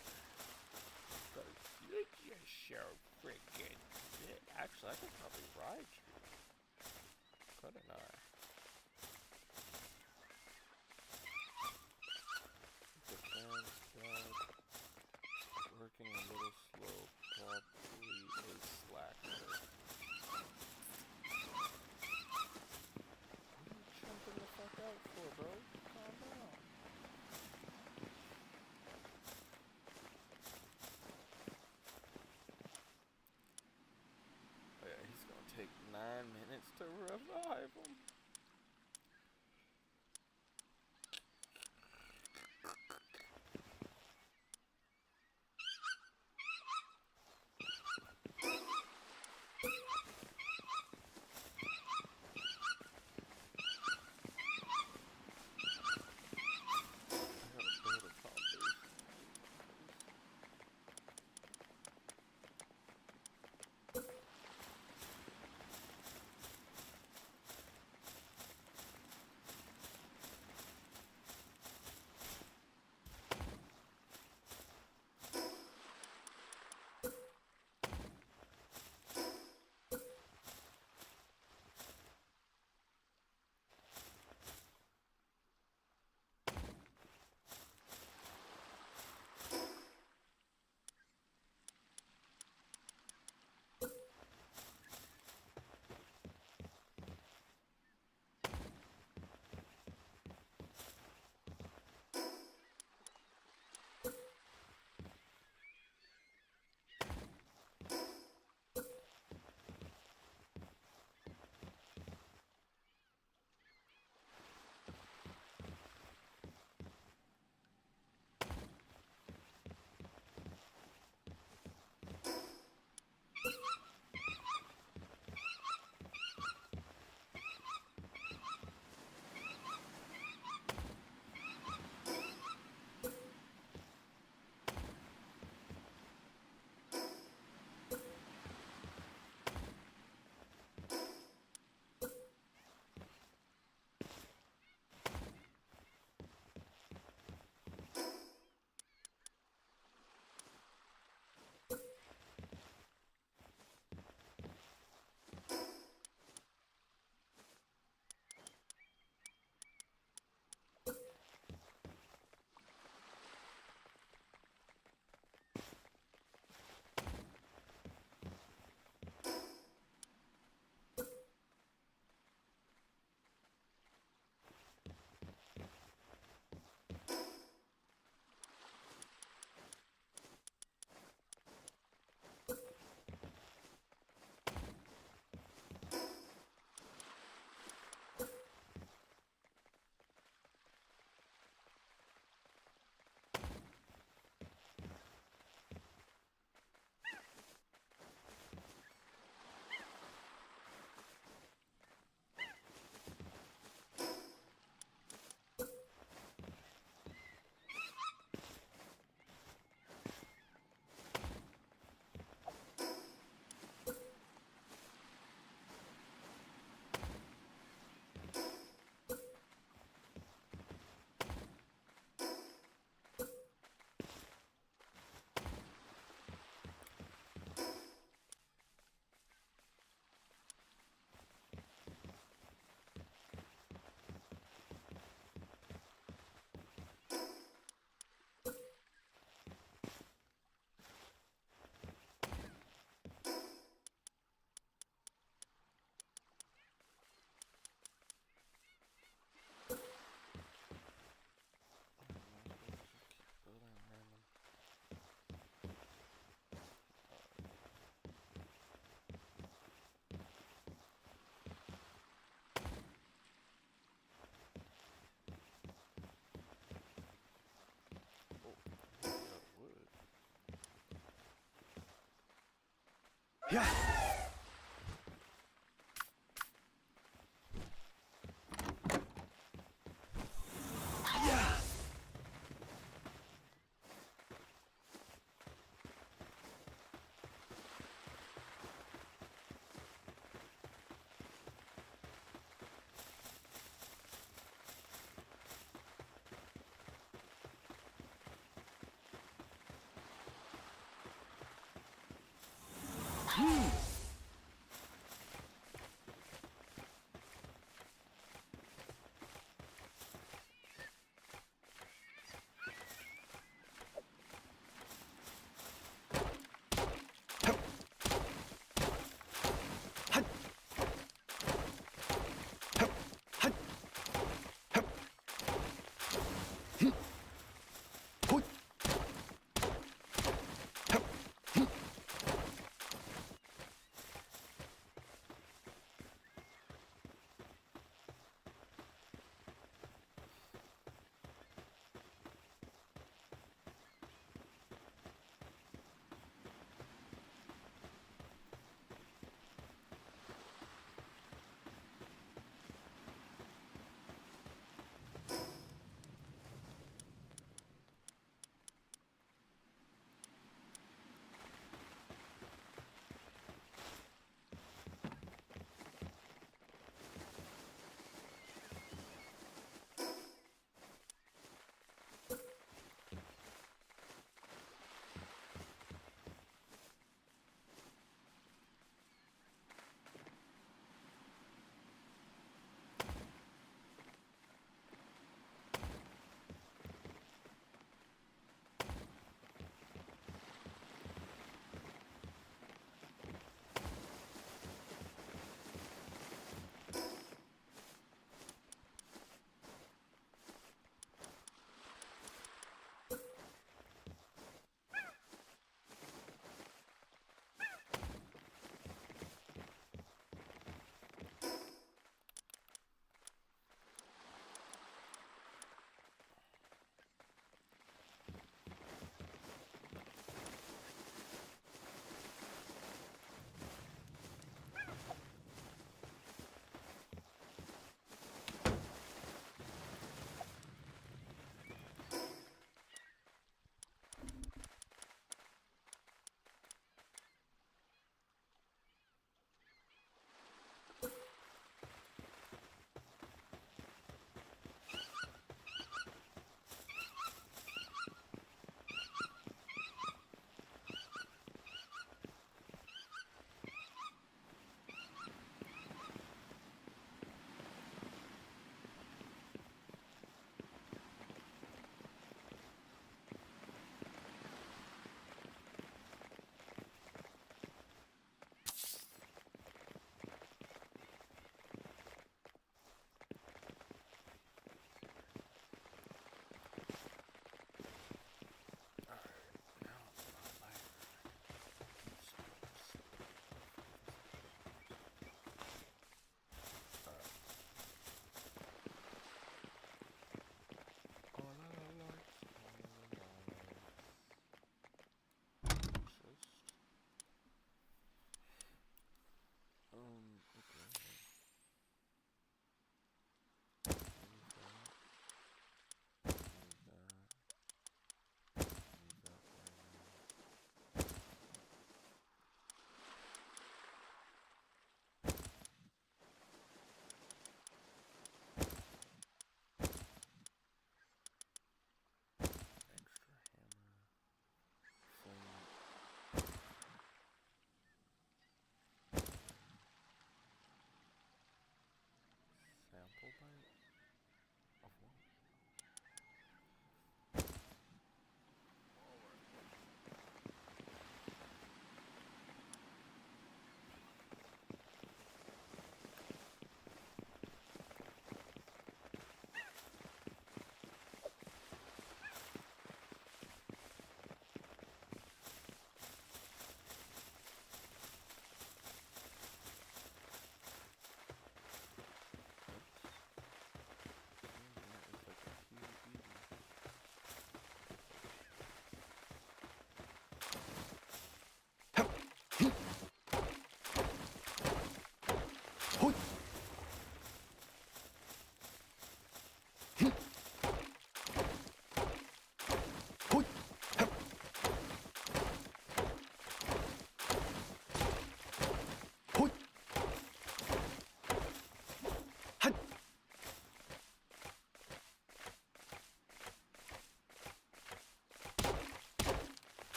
Because you're just so freaking shit. Actually, I could probably ride you. Couldn't I? Defense guard. Working a little slow. Probably a slacker. What are you jumping the fuck out for, bro? Calm down. Oh yeah, he's gonna take 9 minutes to revive him.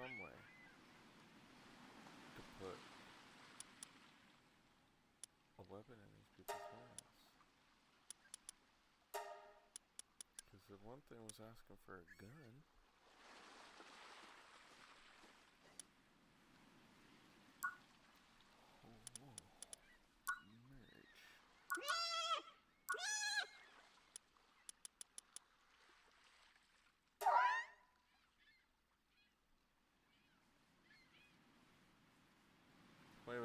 some way to put a weapon in these people's hands. Because the one thing was asking for a gun. Wait.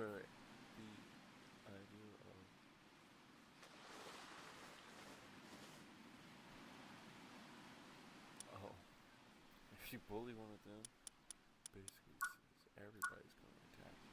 The idea of if you bully one of them, basically everybody's going to attack you.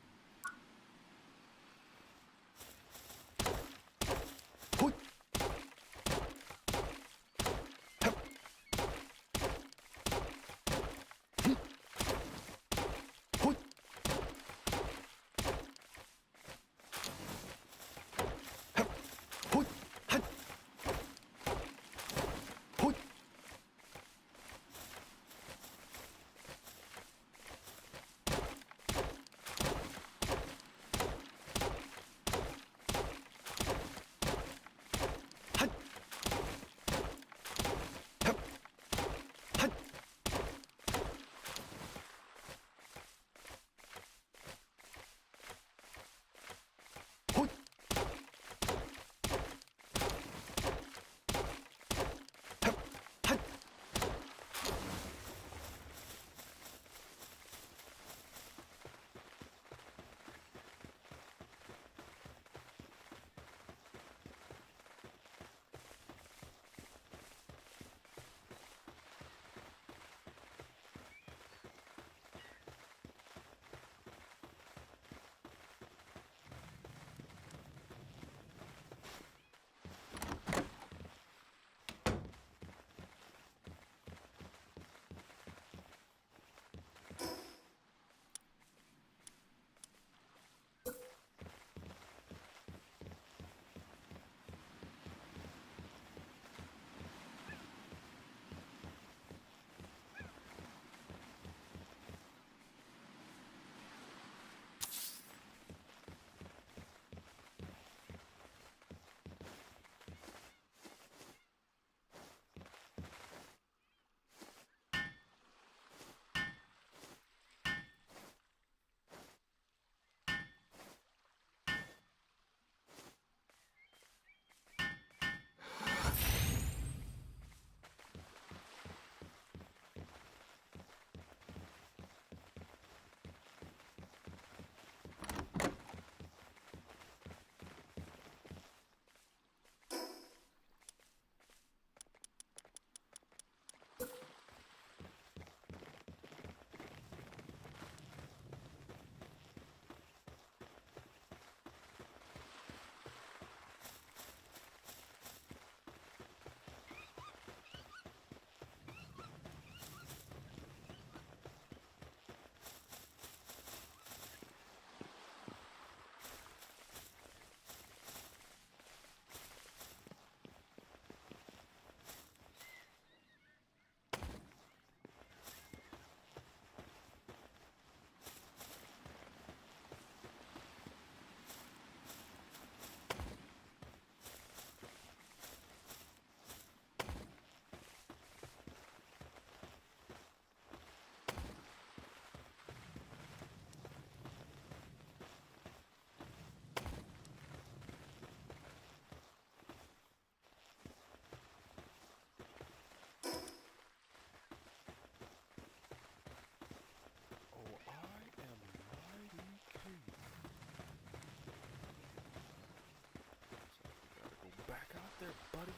There, buddy.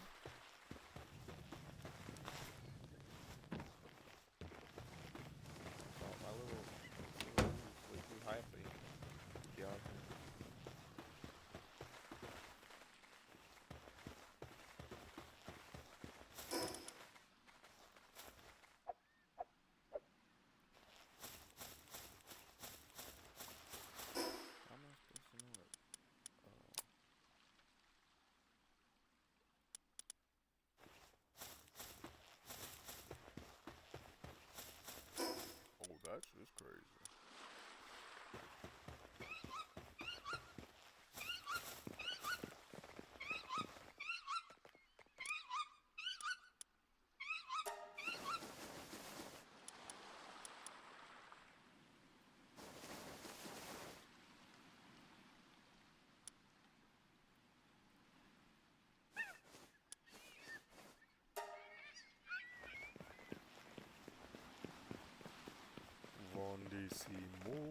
Oh, my little way too high for you. Yeah. How am I supposed to know it? Bellissimo.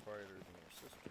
Quieter than your sister.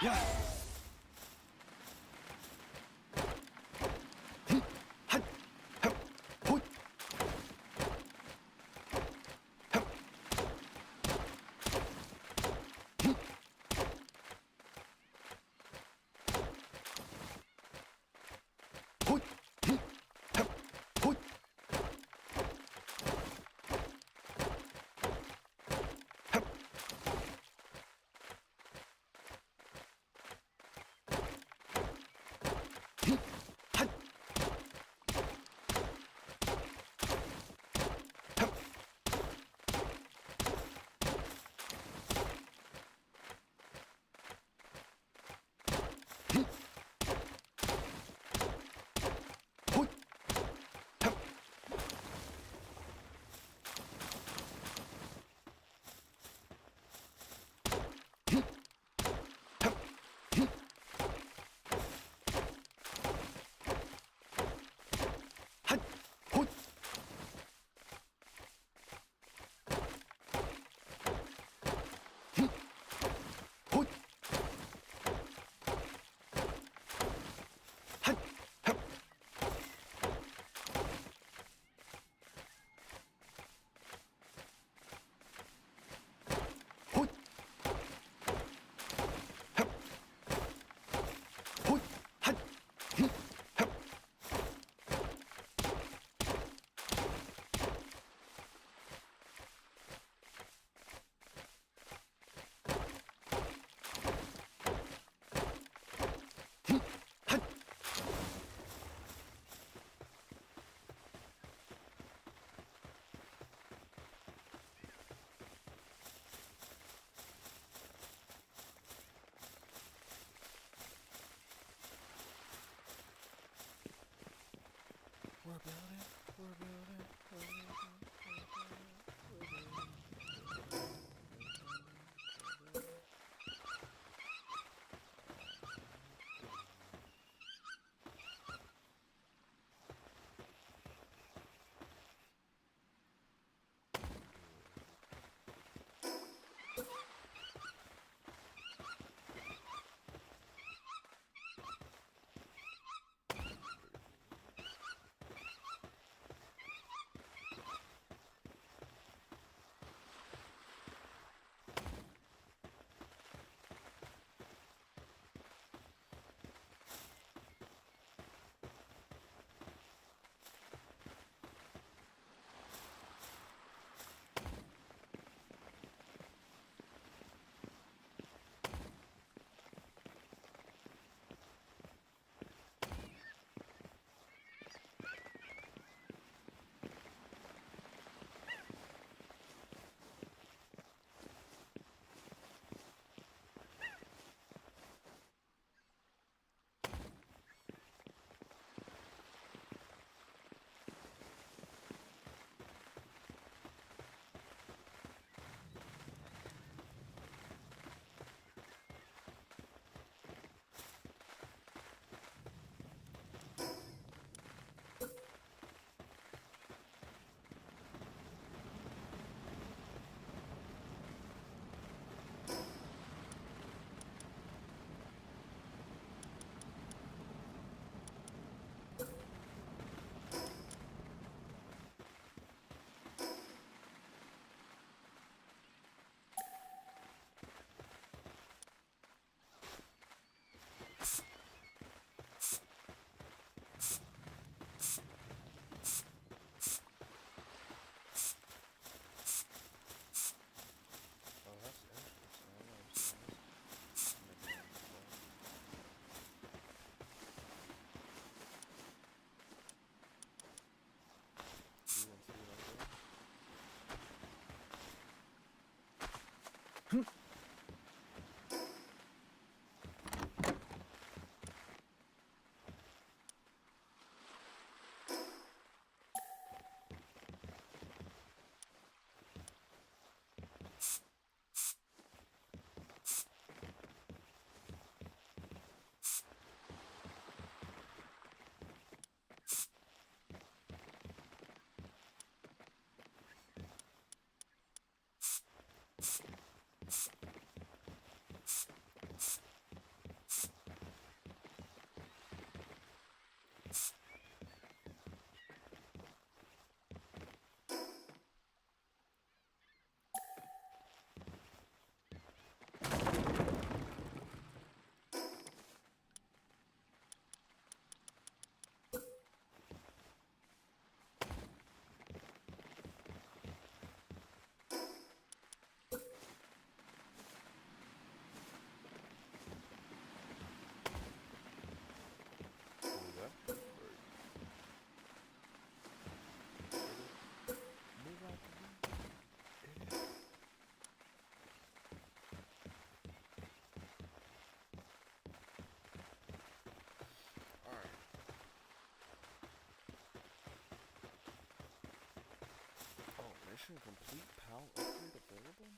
Yeah. We're building, we're building, we're building, we're building, we're building. Mission complete. PAL upgrade available?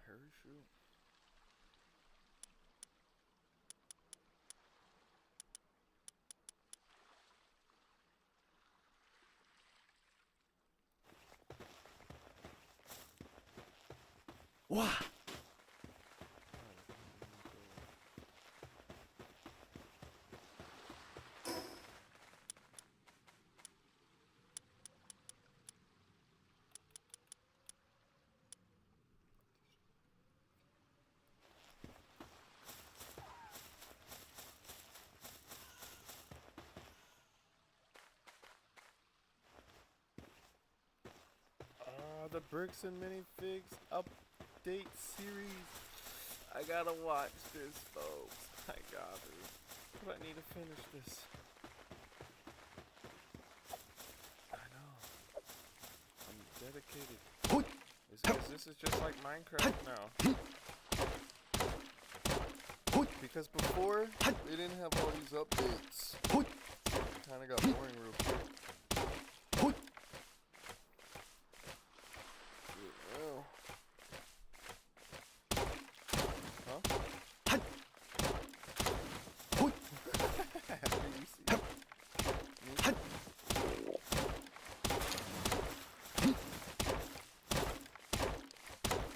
Parachute. Wow. The Bricks and Minifigs update series. I gotta watch this, folks. I gotta. But I need to finish this. I know. I'm dedicated. This is just like Minecraft now. Because before, they didn't have all these updates. It kinda got boring real quick.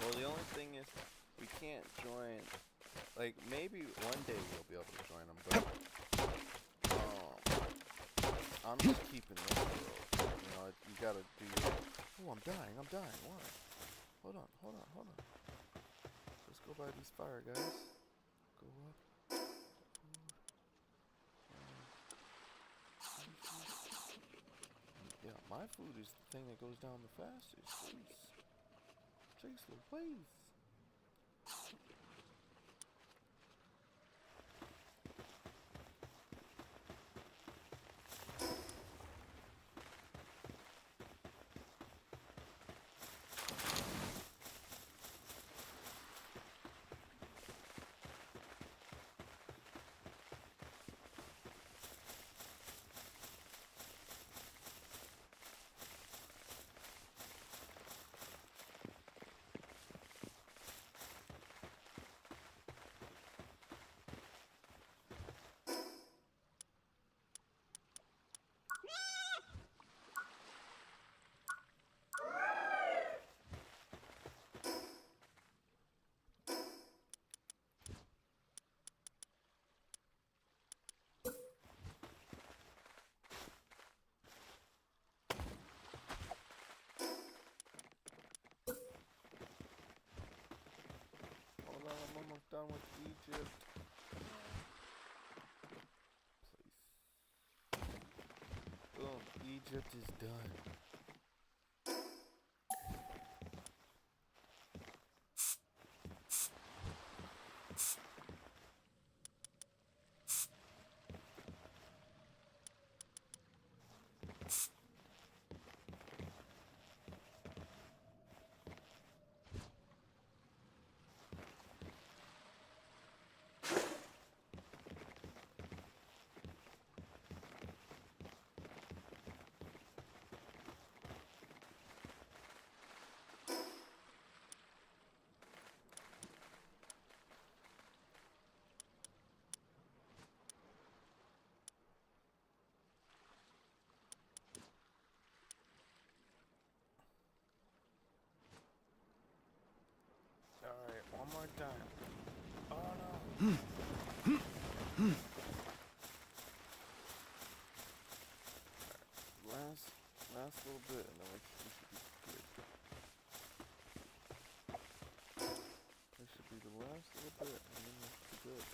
Well, the only thing is, we can't join. Like, maybe one day we'll be able to join them, but I'm just keeping this world. You know, you gotta do your. Oh, I'm dying. Why? Hold on. Let's go by these fire guys. Go up. Yeah, my food is the thing that goes down the fastest. Jeez Louise. Egypt. Boom, Egypt is done. Alright, one more time. Oh no. Last little bit, and then we should be good. This should be the last little bit, and then we should be good.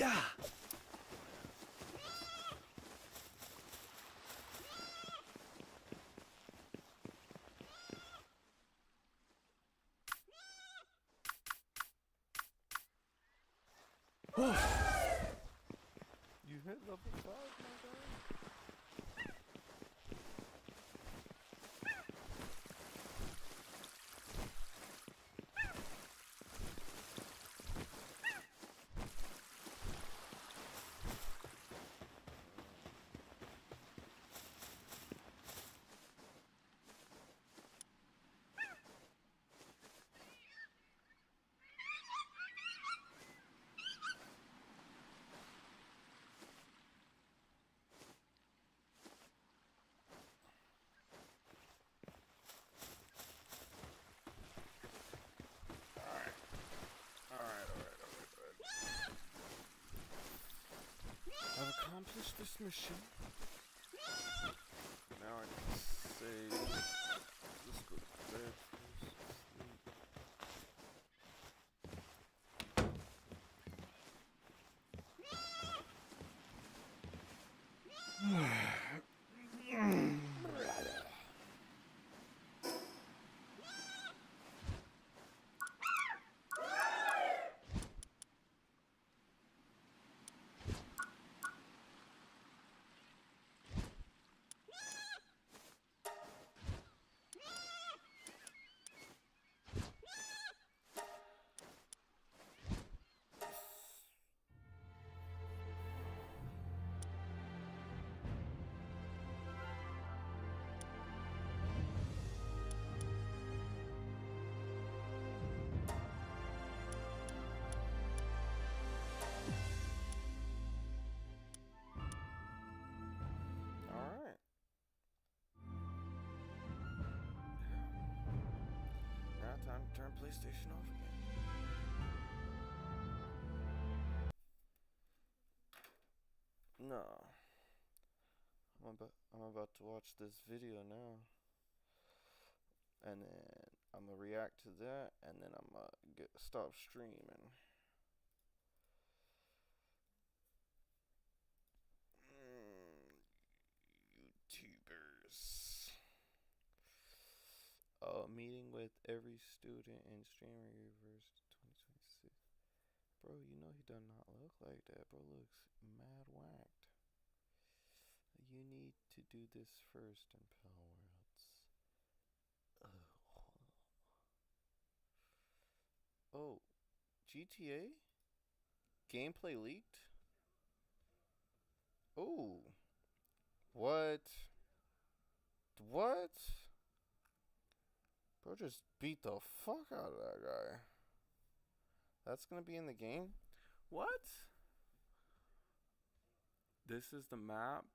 Yeah. You hit level 5, my guy? I've accomplished this mission. Now I can save. Let's go to bed first. Alright. Now time to turn PlayStation off again. No. I'm about to watch this video now. And then I'm gonna react to that, and then I'm gonna stop streaming. YouTubers. Meeting with every student in stream reverse 2026. Bro, you know he does not look like that. Bro looks mad whacked. You need to do this first in Pal Worlds. Oh, GTA? Gameplay leaked? Oh. What? What? Bro just beat the fuck out of that guy. That's gonna be in the game? What? This is the map?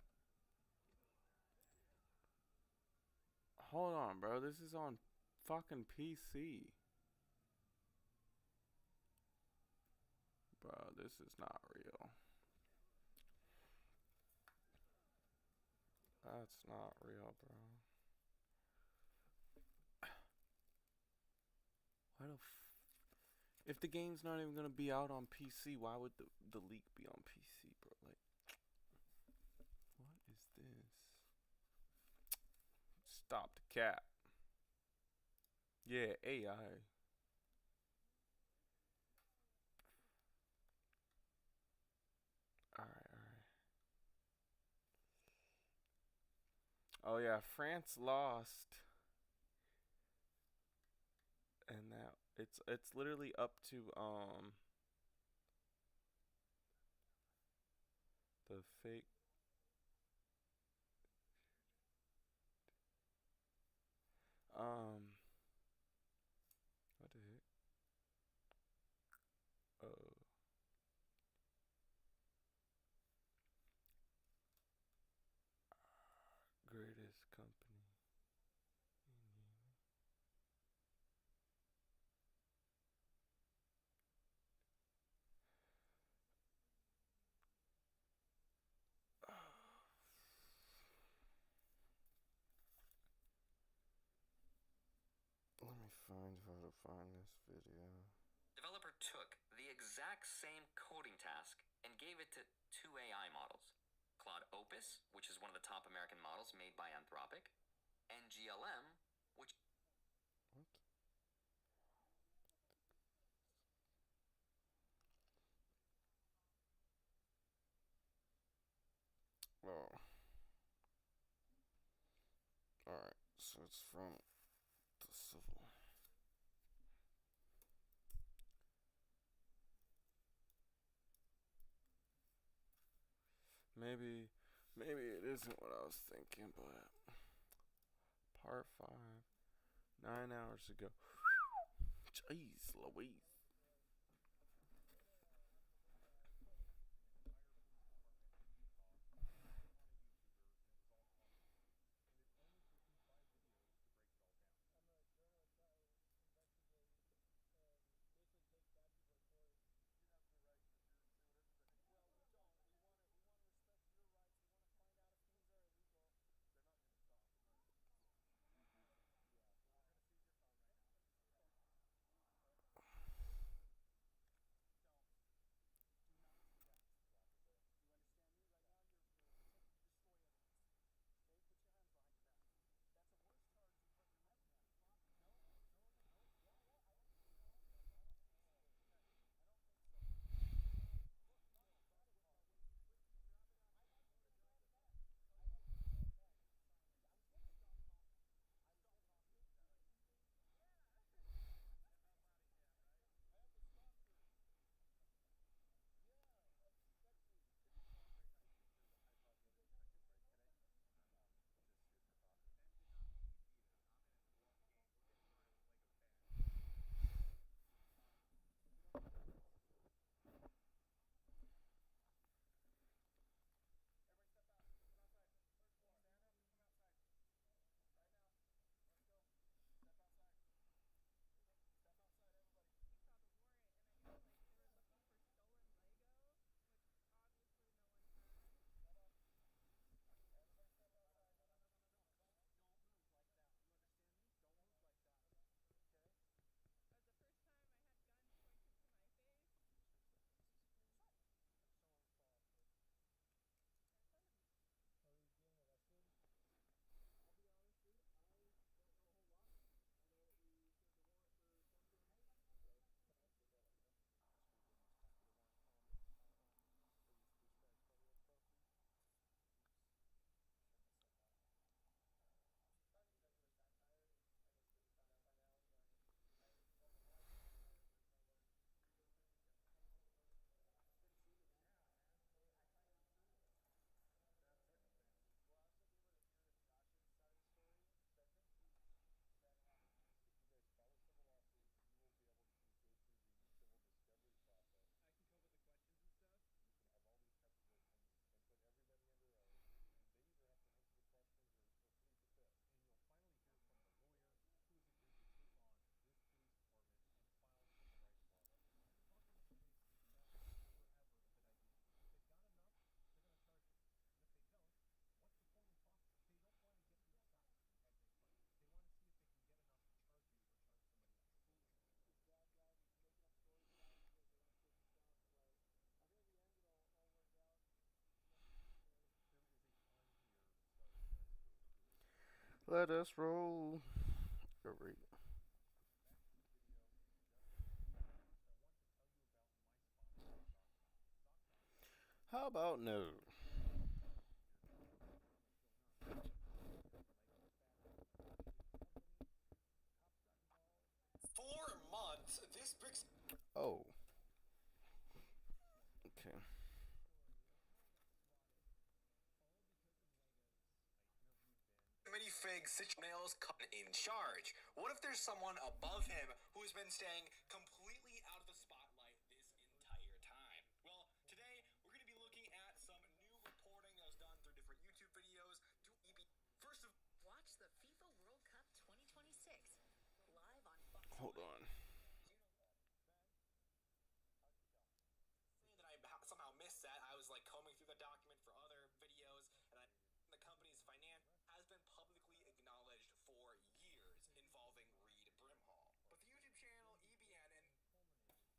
Hold on, bro. This is on fucking PC. Bro, this is not real. That's not real, bro. Why the if the game's not even gonna be out on PC, why would the leak be on PC, bro? Like, what is this? Stop the cap. Yeah, AI. Alright. Oh yeah, France lost. And that it's literally up to the fake what the heck? Greatest company in gaming. Let me find how to find this video. developer took the exact same coding task and gave it to two AI models. Claude Opus, which is one of the top American models made by Anthropic, and GLM, which... What? Oh. Alright, so it's from the civil. Maybe it isn't what I was thinking, but part 5, 9 hours ago. Jeez Louise. Let us roll. How about no? 4 months. This brings. Oh. Okay. Minifig nails in charge. What if there's someone above him who's been staying completely out of the spotlight this entire time? Well, today we're going to be looking at some new reporting that was done through different YouTube videos. First of watch the FIFA World Cup 2026 live on. Hold on. That I somehow missed that. I was like combing through the document for other videos, and the company's finance has been publicly acknowledged for years involving Reed Brimhall. But the YouTube channel EBN and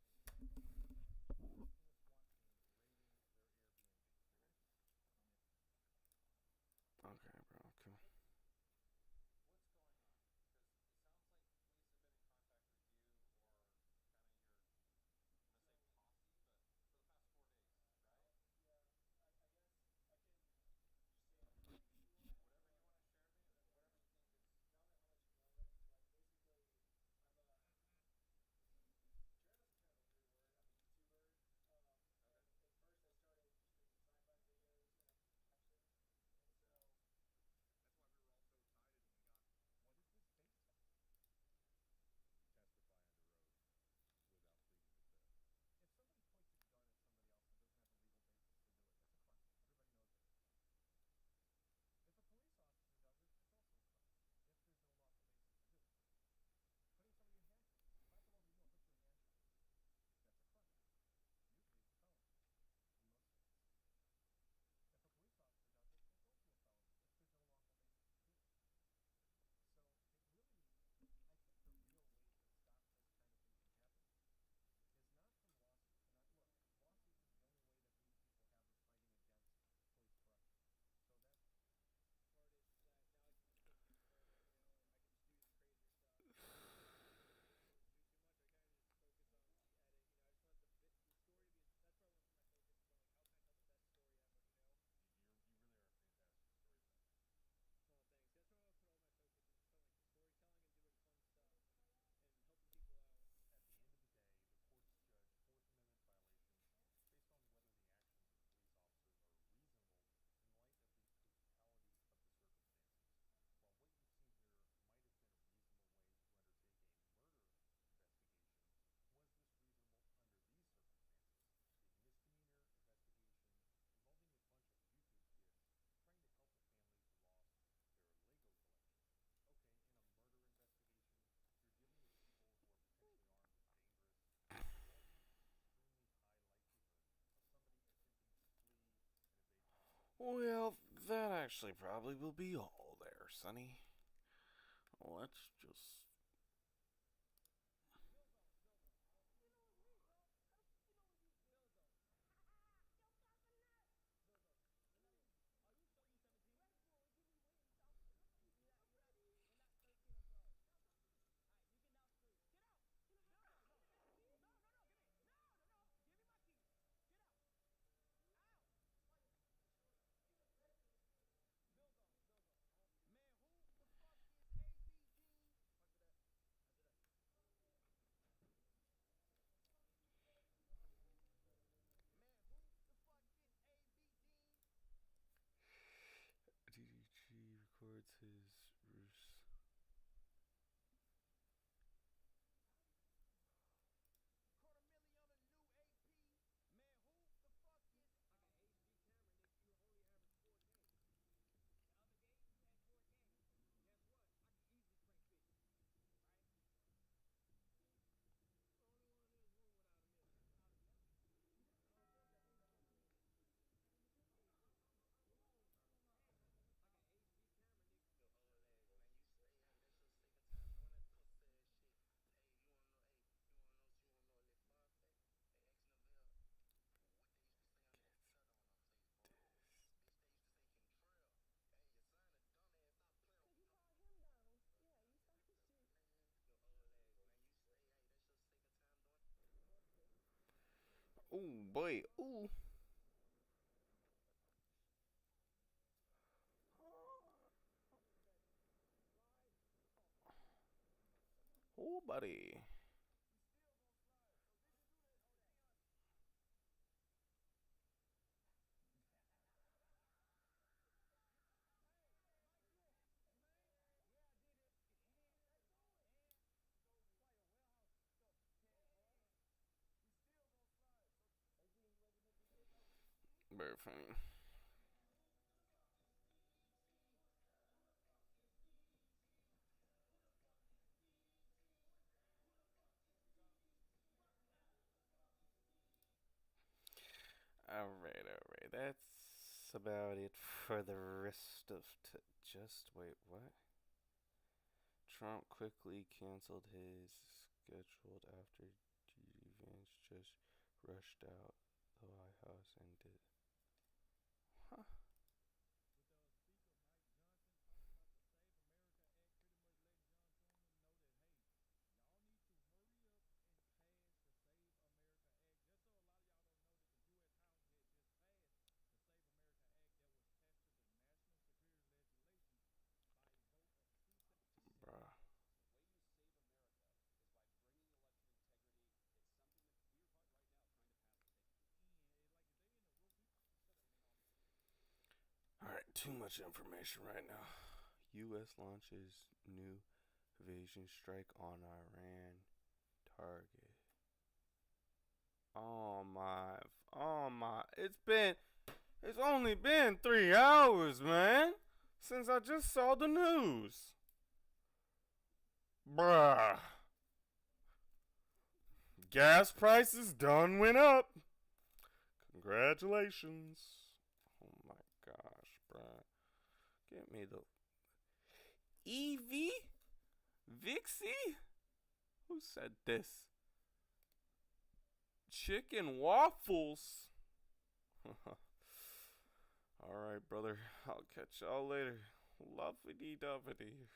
Well, that actually probably will be all there, Sonny. Let's just... DDG records his roost. Oh boy, ooh. Oh, buddy. Very funny. Alright. That's about it for the rest of just wait, what? Trump quickly canceled his scheduled after Vance just rushed out the White House and did. Huh? Bruh. Alright, too much information right now. U.S. launches new invasion strike on Iran target. Oh my. It's only been 3 hours, man, since I just saw the news. Bruh. Gas prices done went up. Congratulations. Oh my gosh, bruh. Get me the Evie? Vixie? Who said this? Chicken waffles. Alright, brother. I'll catch y'all later. Lovey-dee-dovey.